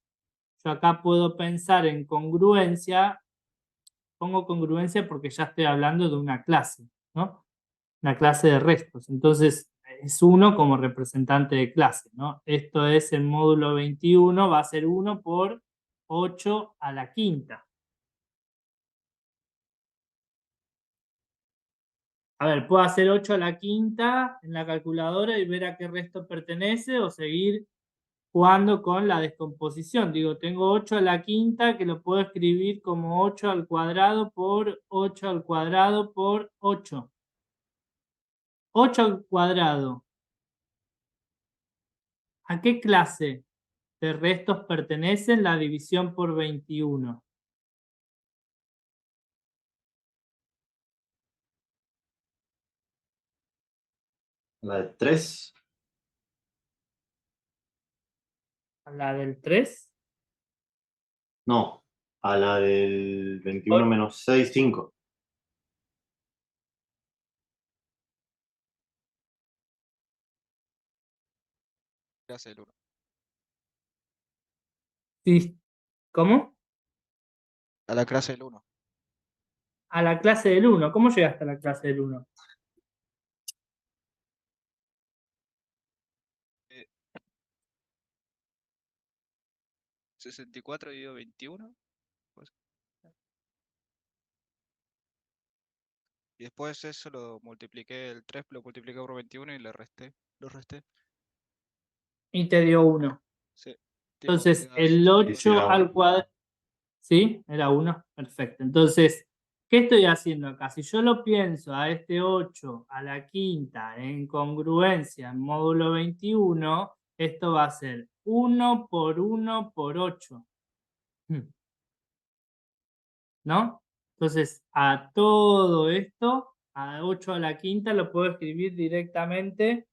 yo acá puedo pensar en congruencia. Pongo congruencia porque ya estoy hablando de una clase, ¿no? Una clase de restos. Entonces, es 1 como representante de clase, ¿no? Esto es el módulo 21, va a ser 1 por 8 a la quinta. A ver, puedo hacer 8 a la quinta en la calculadora y ver a qué resto pertenece o seguir jugando con la descomposición. Digo, tengo 8 a la quinta que lo puedo escribir como 8 al cuadrado por 8 al cuadrado por 8. 8 al cuadrado. ¿A qué clase de restos pertenece la división por 21? La de 3. ¿A la del 3? No. A la del 21 menos 6, 5. Clase del 1. Sí. ¿Cómo? A la clase del 1. A la clase del 1. ¿Cómo llegaste a la clase del 1? 64 dividido 21. Pues. Y después eso lo multipliqué, el 3 lo multipliqué por 21 y le resté. Lo resté. Y te dio 1. Sí. Tipo, Entonces, queda el 8. Sí, 8 era al 1. cuadrado. ¿Sí? Era 1. Perfecto. Entonces, ¿qué estoy haciendo acá? Si yo lo pienso a este 8 a la quinta en congruencia en módulo 21, esto va a ser 1 por 1 por 8. ¿No? Entonces, a todo esto, a 8 a la quinta, lo puedo escribir directamente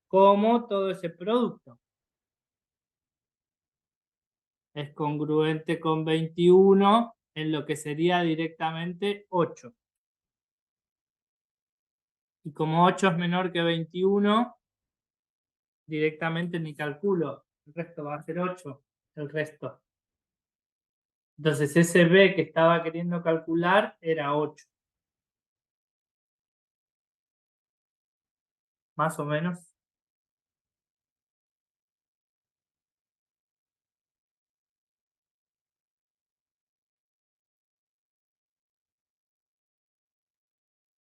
como todo ese producto. Es congruente con 21 en lo que sería directamente 8. Y como 8 es menor que 21, directamente ni calculo. El resto va a ser 8. El resto. Entonces ese B que estaba queriendo calcular era 8. Más o menos.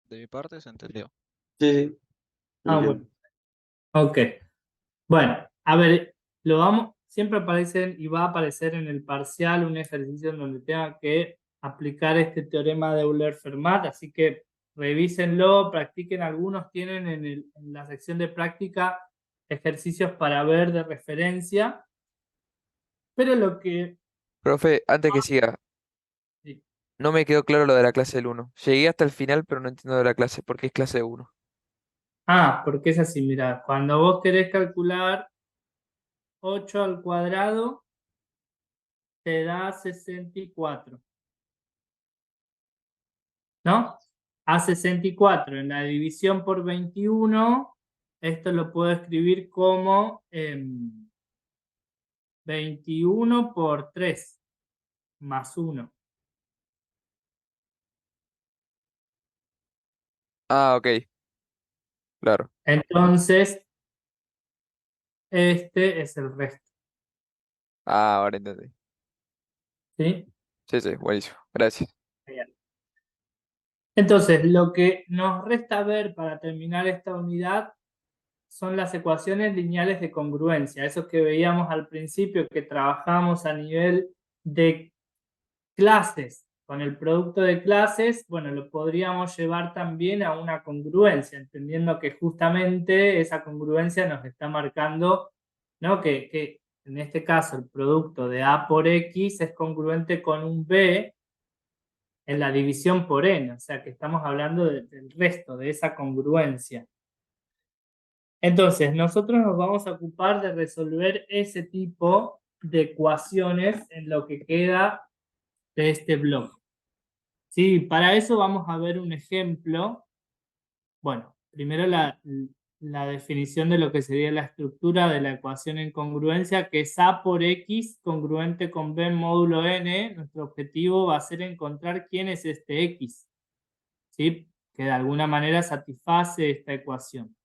De mi parte se entendió. Sí, sí, Ah, entiendo. bueno. Ok. Bueno, a ver, siempre aparecen y va a aparecer en el parcial un ejercicio en donde tenga que aplicar este teorema de Euler-Fermat, así que revísenlo, practiquen. Algunos tienen en la sección de práctica ejercicios para ver de referencia, pero lo que... Profe, antes que siga, Sí. no me quedó claro lo de la clase del 1. Llegué hasta el final, pero no entiendo de la clase, porque es clase 1. Porque es así, mirá, cuando vos querés calcular 8 al cuadrado, te da 64. ¿No? A 64 en la división por 21, esto lo puedo escribir como 21 por 3 más 1. Ah, ok, claro. Entonces, Este es el resto, Ah, ahora entendí. ¿sí? Sí, sí, buenísimo. Gracias. Bien. Entonces, lo que nos resta ver para terminar esta unidad son las ecuaciones lineales de congruencia, esos que veíamos al principio que trabajamos a nivel de clases. Con el producto de clases, bueno, lo podríamos llevar también a una congruencia, entendiendo que justamente esa congruencia nos está marcando, ¿no? Que en este caso el producto de A por X es congruente con un B en la división por N, o sea que estamos hablando del resto, de esa congruencia. Entonces, nosotros nos vamos a ocupar de resolver ese tipo de ecuaciones en lo que queda de este bloque. Sí, para eso vamos a ver un ejemplo. Bueno, primero la definición de lo que sería la estructura de la ecuación en congruencia, que es A por X congruente con B módulo N. Nuestro objetivo va a ser encontrar quién es este X, ¿sí? Que de alguna manera satisface esta ecuación.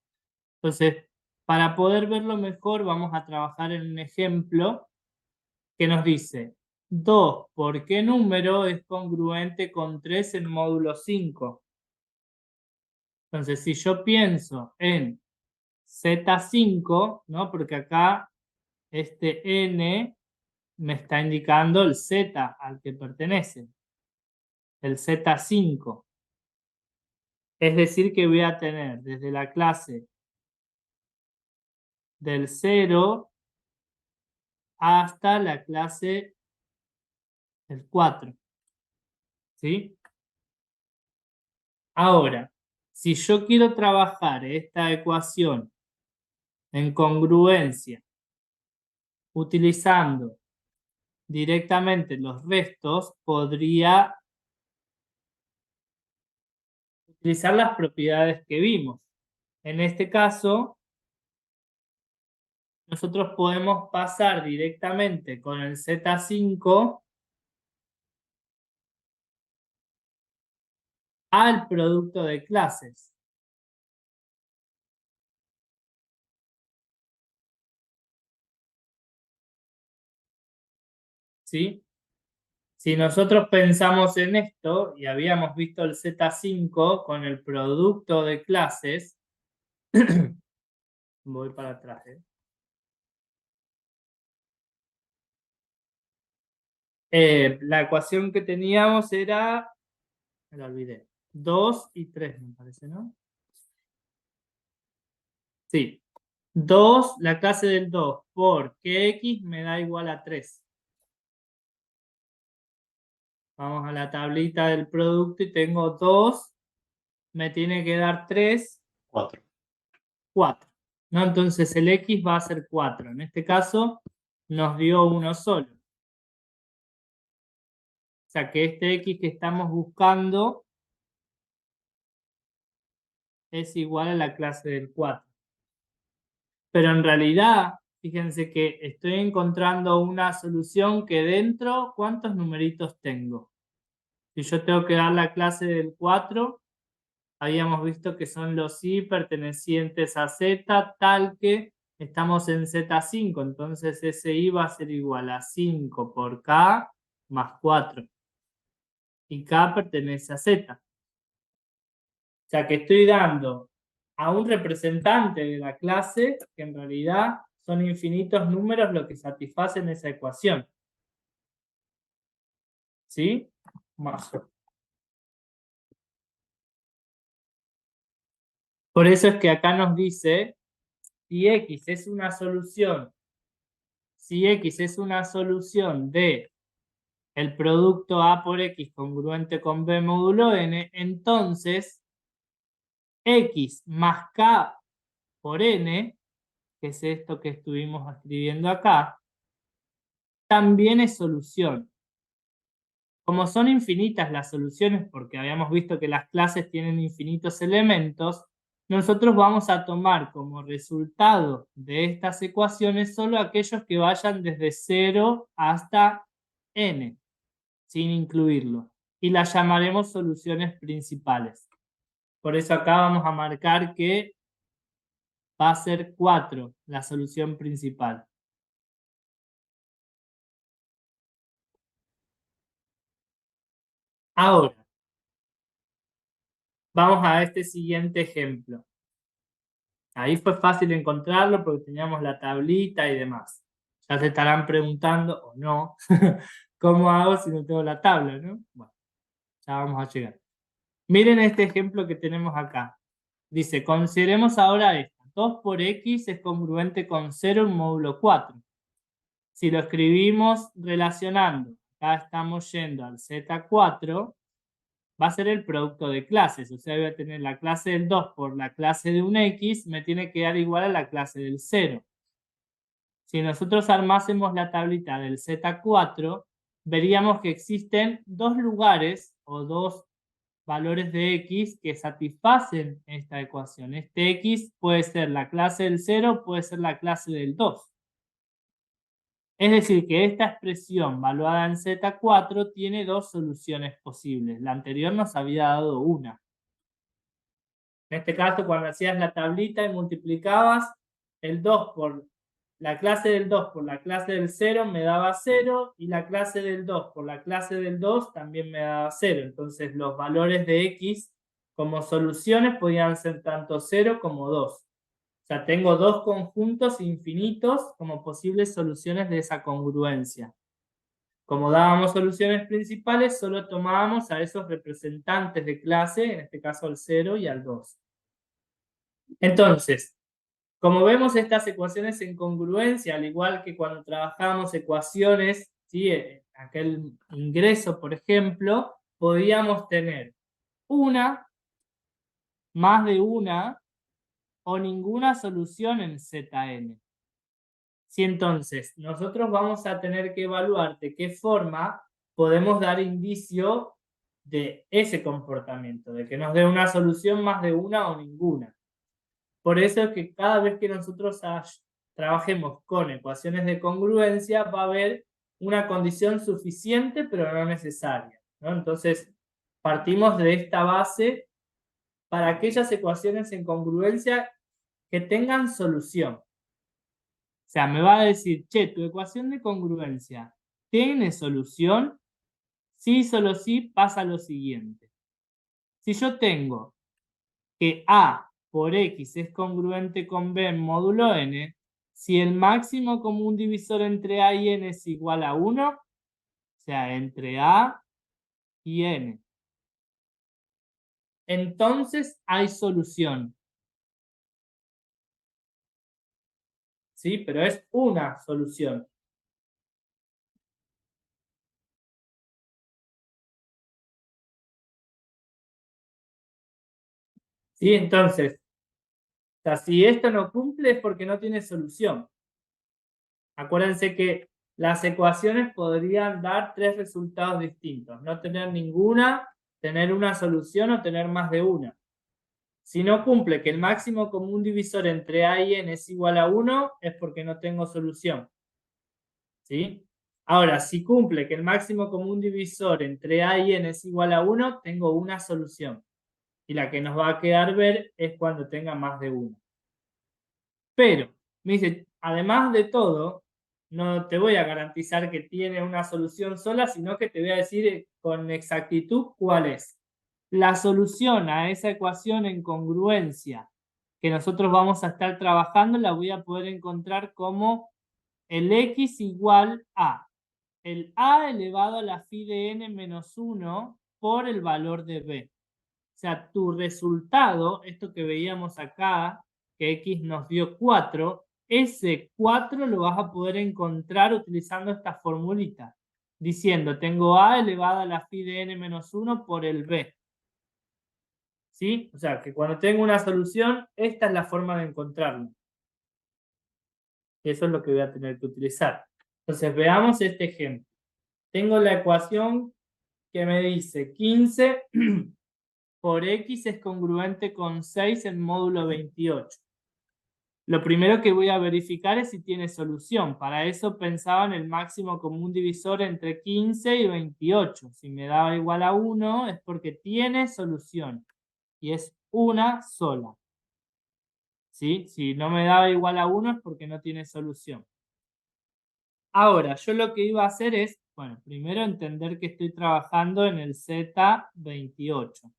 Entonces, para poder verlo mejor, vamos a trabajar en un ejemplo que nos dice 2 por qué número es congruente con 3 en módulo 5. Entonces, si yo pienso en Z5, ¿no? Porque acá este N me está indicando el Z al que pertenece, el Z5. Es decir, que voy a tener desde la clase del 0 hasta la clase del 4. ¿Sí? Ahora, si yo quiero trabajar esta ecuación en congruencia utilizando directamente los restos, podría utilizar las propiedades que vimos. En este caso, nosotros podemos pasar directamente con el Z5 al producto de clases. ¿Sí? Si nosotros pensamos en esto y habíamos visto el Z5 con el producto de clases, voy para atrás, la ecuación que teníamos era, me la olvidé, 2 y 3 me parece, ¿no? Sí, 2, la clase del 2 por X me da igual a 3. Vamos a la tablita del producto y tengo 2, me tiene que dar 3, 4. 4. ¿No? Entonces el X va a ser 4. En este caso nos dio uno solo. O sea que este X que estamos buscando es igual a la clase del 4. Pero en realidad, fíjense que estoy encontrando una solución que dentro, ¿cuántos numeritos tengo? Si yo tengo que dar la clase del 4, habíamos visto que son los i pertenecientes a z, tal que estamos en Z5, entonces ese i va a ser igual a 5 por k más 4. Y k pertenece a z. O sea que estoy dando a un representante de la clase que en realidad son infinitos números lo que satisfacen esa ecuación. ¿Sí? Más. Por eso es que acá nos dice, si X es una solución, de el producto A por X congruente con B módulo N, entonces X más K por N, que es esto que estuvimos escribiendo acá, también es solución. Como son infinitas las soluciones, porque habíamos visto que las clases tienen infinitos elementos, nosotros vamos a tomar como resultado de estas ecuaciones solo aquellos que vayan desde 0 hasta n, sin incluirlo. Y las llamaremos soluciones principales. Por eso acá vamos a marcar que va a ser 4, la solución principal. Ahora, vamos a este siguiente ejemplo. Ahí fue fácil encontrarlo porque teníamos la tablita y demás. Ya se estarán preguntando, o no, ¿cómo hago si no tengo la tabla, no? Bueno, ya vamos a llegar. Miren este ejemplo que tenemos acá. Dice, consideremos ahora esto. 2 por x es congruente con 0 en módulo 4. Si lo escribimos relacionando, acá estamos yendo al Z4, va a ser el producto de clases. O sea, voy a tener la clase del 2 por la clase de un x, me tiene que dar igual a la clase del 0. Si nosotros armásemos la tablita del Z4, veríamos que existen dos lugares o dos valores de x que satisfacen esta ecuación. Este x puede ser la clase del 0, puede ser la clase del 2. Es decir, que esta expresión valuada en Z4 tiene dos soluciones posibles. La anterior nos había dado una. En este caso, cuando hacías la tablita y multiplicabas el 2 por la clase del 2 por la clase del 0 me daba 0, y la clase del 2 por la clase del 2 también me daba 0. Entonces los valores de x como soluciones podían ser tanto 0 como 2. O sea, tengo dos conjuntos infinitos como posibles soluciones de esa congruencia. Como dábamos soluciones principales, solo tomábamos a esos representantes de clase, en este caso al 0 y al 2. Entonces, como vemos estas ecuaciones en congruencia, al igual que cuando trabajamos ecuaciones, ¿sí? Aquel ingreso, por ejemplo, podíamos tener una, más de una, o ninguna solución en Zn. Si entonces nosotros vamos a tener que evaluar de qué forma podemos dar indicio de ese comportamiento, de que nos dé una solución más de una o ninguna. Por eso es que cada vez que nosotros trabajemos con ecuaciones de congruencia va a haber una condición suficiente pero no necesaria, ¿no? Entonces partimos de esta base para aquellas ecuaciones en congruencia que tengan solución. O sea, me va a decir, che, tu ecuación de congruencia ¿tiene solución? Sí, solo sí, pasa lo siguiente. Si yo tengo que A por X es congruente con B en módulo N, si el máximo común divisor entre A y N es igual a 1, o sea, entre A y N, entonces hay solución. ¿Sí? Pero es una solución. ¿Sí? Entonces, o sea, si esto no cumple es porque no tiene solución. Acuérdense que las ecuaciones podrían dar tres resultados distintos. No tener ninguna, tener una solución o tener más de una. Si no cumple que el máximo común divisor entre A y N es igual a 1, es porque no tengo solución. ¿Sí? Ahora, si cumple que el máximo común divisor entre A y N es igual a 1, tengo una solución. Y la que nos va a quedar ver es cuando tenga más de 1. Pero, me dice, además de todo, no te voy a garantizar que tiene una solución sola, sino que te voy a decir con exactitud cuál es. La solución a esa ecuación en congruencia que nosotros vamos a estar trabajando la voy a poder encontrar como el x igual a el a elevado a la phi de n menos 1 por el valor de b. O sea, tu resultado, esto que veíamos acá, que x nos dio 4, ese 4 lo vas a poder encontrar utilizando esta formulita, diciendo, tengo a elevado a la phi de n menos 1 por el b. ¿Sí? O sea, que cuando tengo una solución, esta es la forma de encontrarlo. Eso es lo que voy a tener que utilizar. Entonces, veamos este ejemplo. Tengo la ecuación que me dice 15 por x es congruente con 6 en módulo 28. Lo primero que voy a verificar es si tiene solución. Para eso pensaba en el máximo común divisor entre 15 y 28. Si me daba igual a 1 es porque tiene solución. Y es una sola. ¿sí? Si no me da igual a 1 es porque no tiene solución. Ahora, yo lo que iba a hacer es, bueno, primero entender que estoy trabajando en el Z28.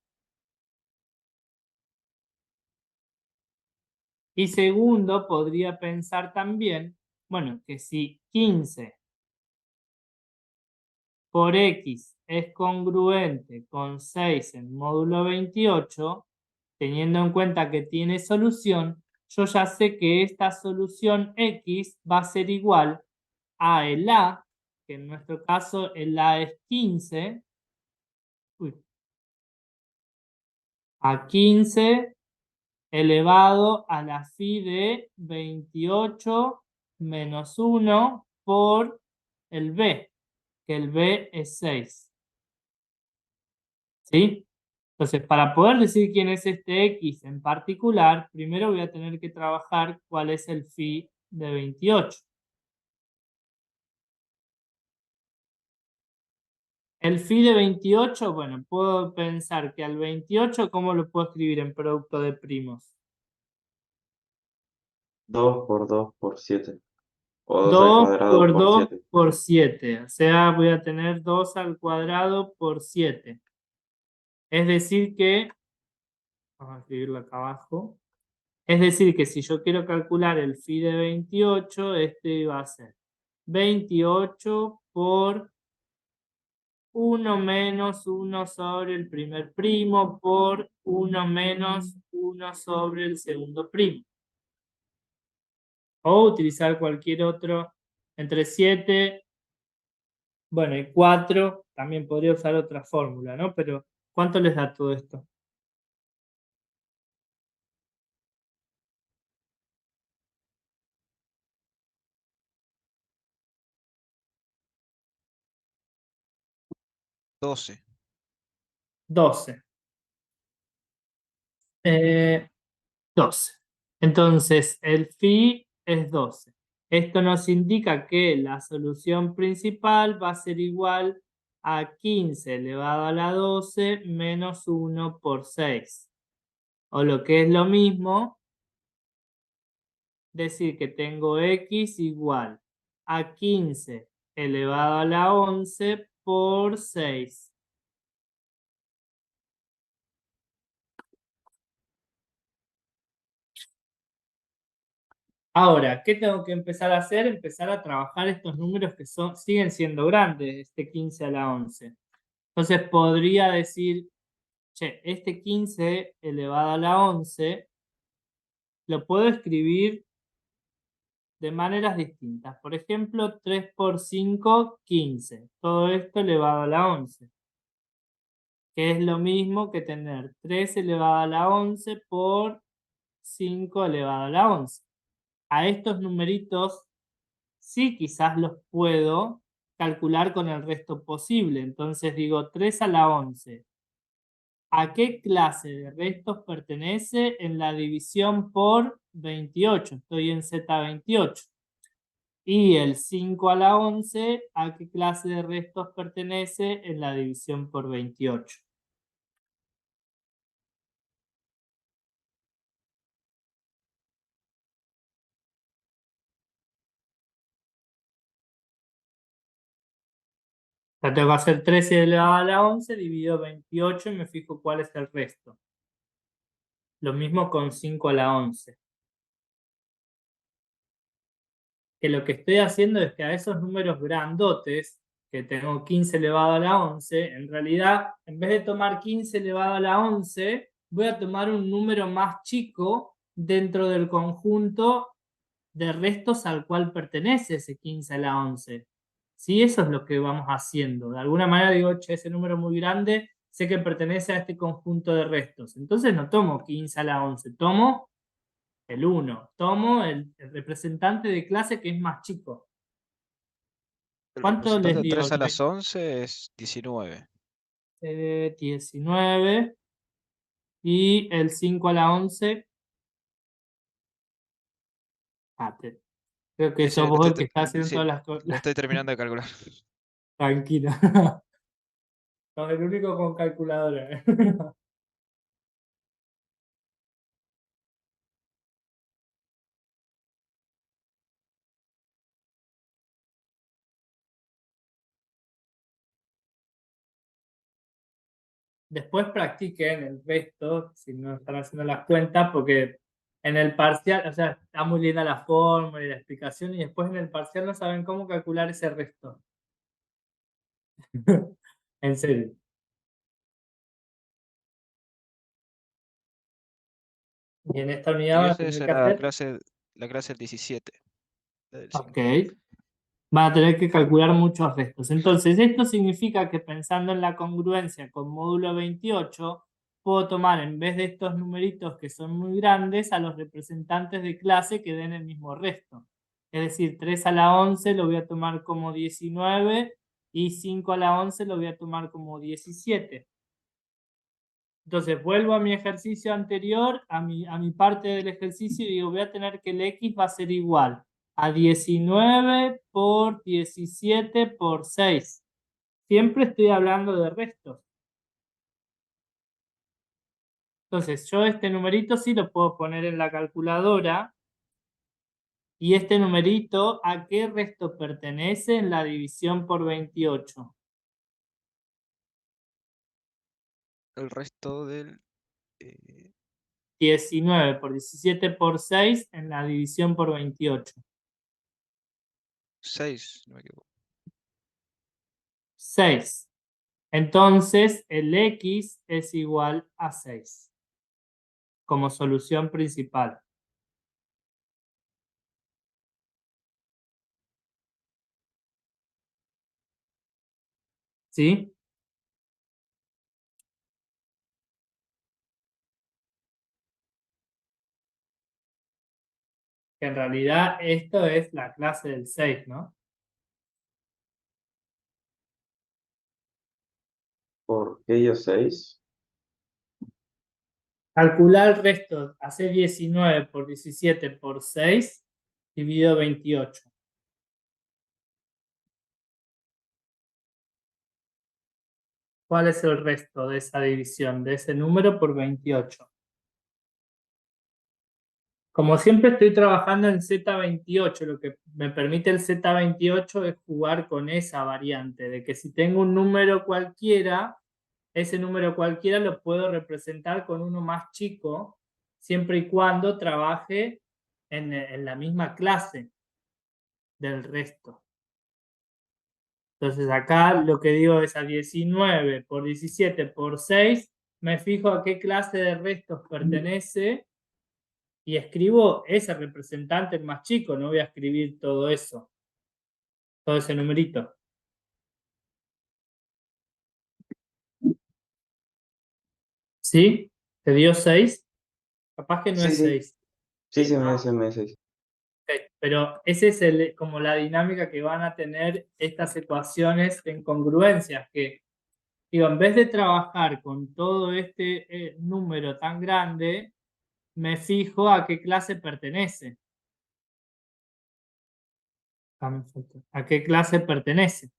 Y segundo, podría pensar también, bueno, que si 15 por X es congruente con 6 en módulo 28, teniendo en cuenta que tiene solución, yo ya sé que esta solución X va a ser igual a el A, que en nuestro caso el A es 15, a 15 elevado a la phi de 28 menos 1 por el B, que el B es 6. ¿Sí? Entonces, para poder decir quién es este X en particular, primero voy a tener que trabajar cuál es el phi de 28. El phi de 28, bueno, puedo pensar que al 28, ¿cómo lo puedo escribir en producto de primos? 2 por 2 por 7. O 2 al 2 cuadrado por por 2 7. por 7. O sea, voy a tener 2 al cuadrado por 7. Es decir que, vamos a escribirlo acá abajo. Es decir que si yo quiero calcular el phi de 28, este va a ser 28 por 1 menos 1 sobre el primer primo por 1 menos 1 sobre el segundo primo. O utilizar cualquier otro entre 7, bueno, y 4, también podría usar otra fórmula, ¿no? Pero, ¿cuánto les da todo esto? Doce. 12. 12. Entonces, el phi es 12. Esto nos indica que la solución principal va a ser igual a 15 elevado a la 12 menos 1 por 6. O lo que es lo mismo, decir que tengo x igual a 15 elevado a la 11 por 6. Ahora, ¿qué tengo que empezar a hacer? Empezar a trabajar estos números que siguen siendo grandes, este 15 a la 11. Entonces podría decir, che, este 15 elevado a la 11 lo puedo escribir de maneras distintas. Por ejemplo, 3 por 5, 15. Todo esto elevado a la 11. Que es lo mismo que tener 3 elevado a la 11 por 5 elevado a la 11. A estos numeritos sí quizás los puedo calcular con el resto posible. Entonces digo 3 a la 11. ¿A qué clase de restos pertenece en la división por 28? Estoy en Z28. Y el 5 a la 11, ¿a qué clase de restos pertenece en la división por 28? O sea, tengo que hacer 13 elevado a la 11, dividido 28 y me fijo cuál es el resto. Lo mismo con 5 a la 11. Que lo que estoy haciendo es que a esos números grandotes, que tengo 15 elevado a la 11, en realidad, en vez de tomar 15 elevado a la 11, voy a tomar un número más chico dentro del conjunto de restos al cual pertenece ese 15 a la 11. ¿Sí? Eso es lo que vamos haciendo. De alguna manera digo, che, ese número muy grande, sé que pertenece a este conjunto de restos. Entonces no tomo 15 a la 11, tomo el 1. Tomo el representante de clase que es más chico. El ¿Cuánto les representante de dio? 3 a las 11 es 19. 19. Y el 5 a la 11. Creo que Sí, sí, sos vos el que está haciendo sí, todas las cosas. le estoy terminando de calcular. Tranquilo. Sos el único con calculadora. Después practiquen el resto, si no están haciendo las cuentas, porque en el parcial, o sea, está muy linda la fórmula y la explicación, y después en el parcial no saben cómo calcular ese resto. En serio. Y en esta unidad Y van a esa tener es que hacer. la clase del 17. la del Ok. 5. Van a tener que calcular muchos restos. Entonces, esto significa que pensando en la congruencia con módulo 28, puedo tomar en vez de estos numeritos que son muy grandes a los representantes de clase que den el mismo resto. Es decir, 3 a la 11 lo voy a tomar como 19 y 5 a la 11 lo voy a tomar como 17. Entonces vuelvo a mi ejercicio anterior, a mi parte del ejercicio y digo, voy a tener que el X va a ser igual a 19 por 17 por 6. Siempre estoy hablando de restos. Entonces yo este numerito sí lo puedo poner en la calculadora. ¿Y este numerito a qué resto pertenece en la división por 28? El resto del eh, 19 por 17 por 6 en la división por 28. 6, no me equivoco. 6. Entonces, el X es igual a 6 como solución principal. ¿Sí? Que en realidad esto es la clase del 6, ¿no? ¿Por qué yo 6? Calcular el resto, hacer 19 por 17 por 6, dividido 28. ¿Cuál es el resto de esa división, de ese número por 28? Como siempre estoy trabajando en Z28, lo que me permite el Z28 es jugar con esa variante, de que si tengo un número cualquiera, ese número cualquiera lo puedo representar con uno más chico, siempre y cuando trabaje en la misma clase del resto. Entonces acá lo que digo es a 19 por 17 por 6, me fijo a qué clase de restos pertenece y escribo ese representante el más chico, no voy a escribir todo eso, todo ese numerito. ¿Sí? ¿Te dio 6? Capaz que no Sí, es sí. 6. Sí, se me 6. Pero ese es como la dinámica que van a tener estas ecuaciones en congruencias, que digo, en vez de trabajar con todo este número tan grande, me fijo a qué clase pertenece. ¿A qué clase pertenece?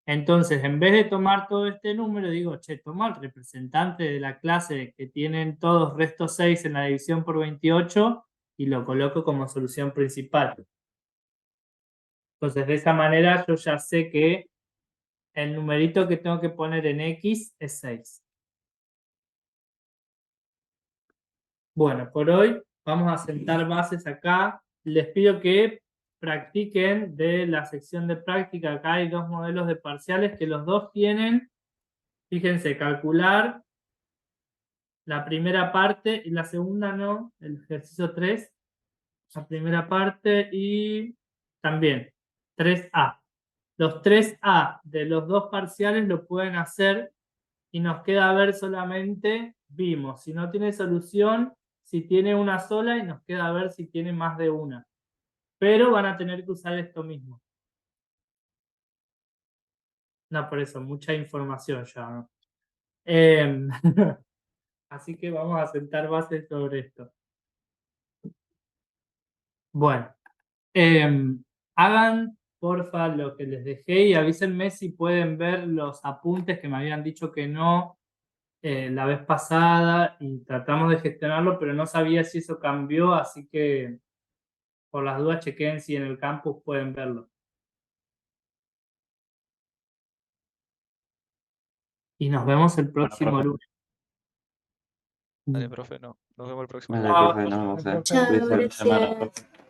Entonces, en vez de tomar todo este número, digo, che, toma el representante de la clase que tienen todos restos 6 en la división por 28 y lo coloco como solución principal. Entonces, de esa manera yo ya sé que el numerito que tengo que poner en X es 6. Bueno, por hoy vamos a sentar bases acá. Les pido que practiquen de la sección de práctica. Acá hay dos modelos de parciales que los dos tienen, fíjense, calcular la primera parte y la segunda no, el ejercicio 3, la primera parte y también 3A. Los 3A de los dos parciales lo pueden hacer y nos queda ver solamente, vimos, si no tiene solución, si tiene una sola y nos queda ver si tiene más de una. Pero van a tener que usar esto mismo. No, por eso, mucha información ya, ¿no? Así que vamos a sentar bases sobre esto. Bueno, hagan porfa lo que les dejé y avísenme si pueden ver los apuntes que me habían dicho que no la vez pasada y tratamos de gestionarlo, pero no sabía si eso cambió, así que por las dudas chequen si en el campus pueden verlo. Y nos vemos el próximo profe. lunes. Dale, profe, no. Nos vemos el próximo. Vale, Chao, profe, nos vemos. profe. Cuídese. Chao, Buena semana, gracias. profe.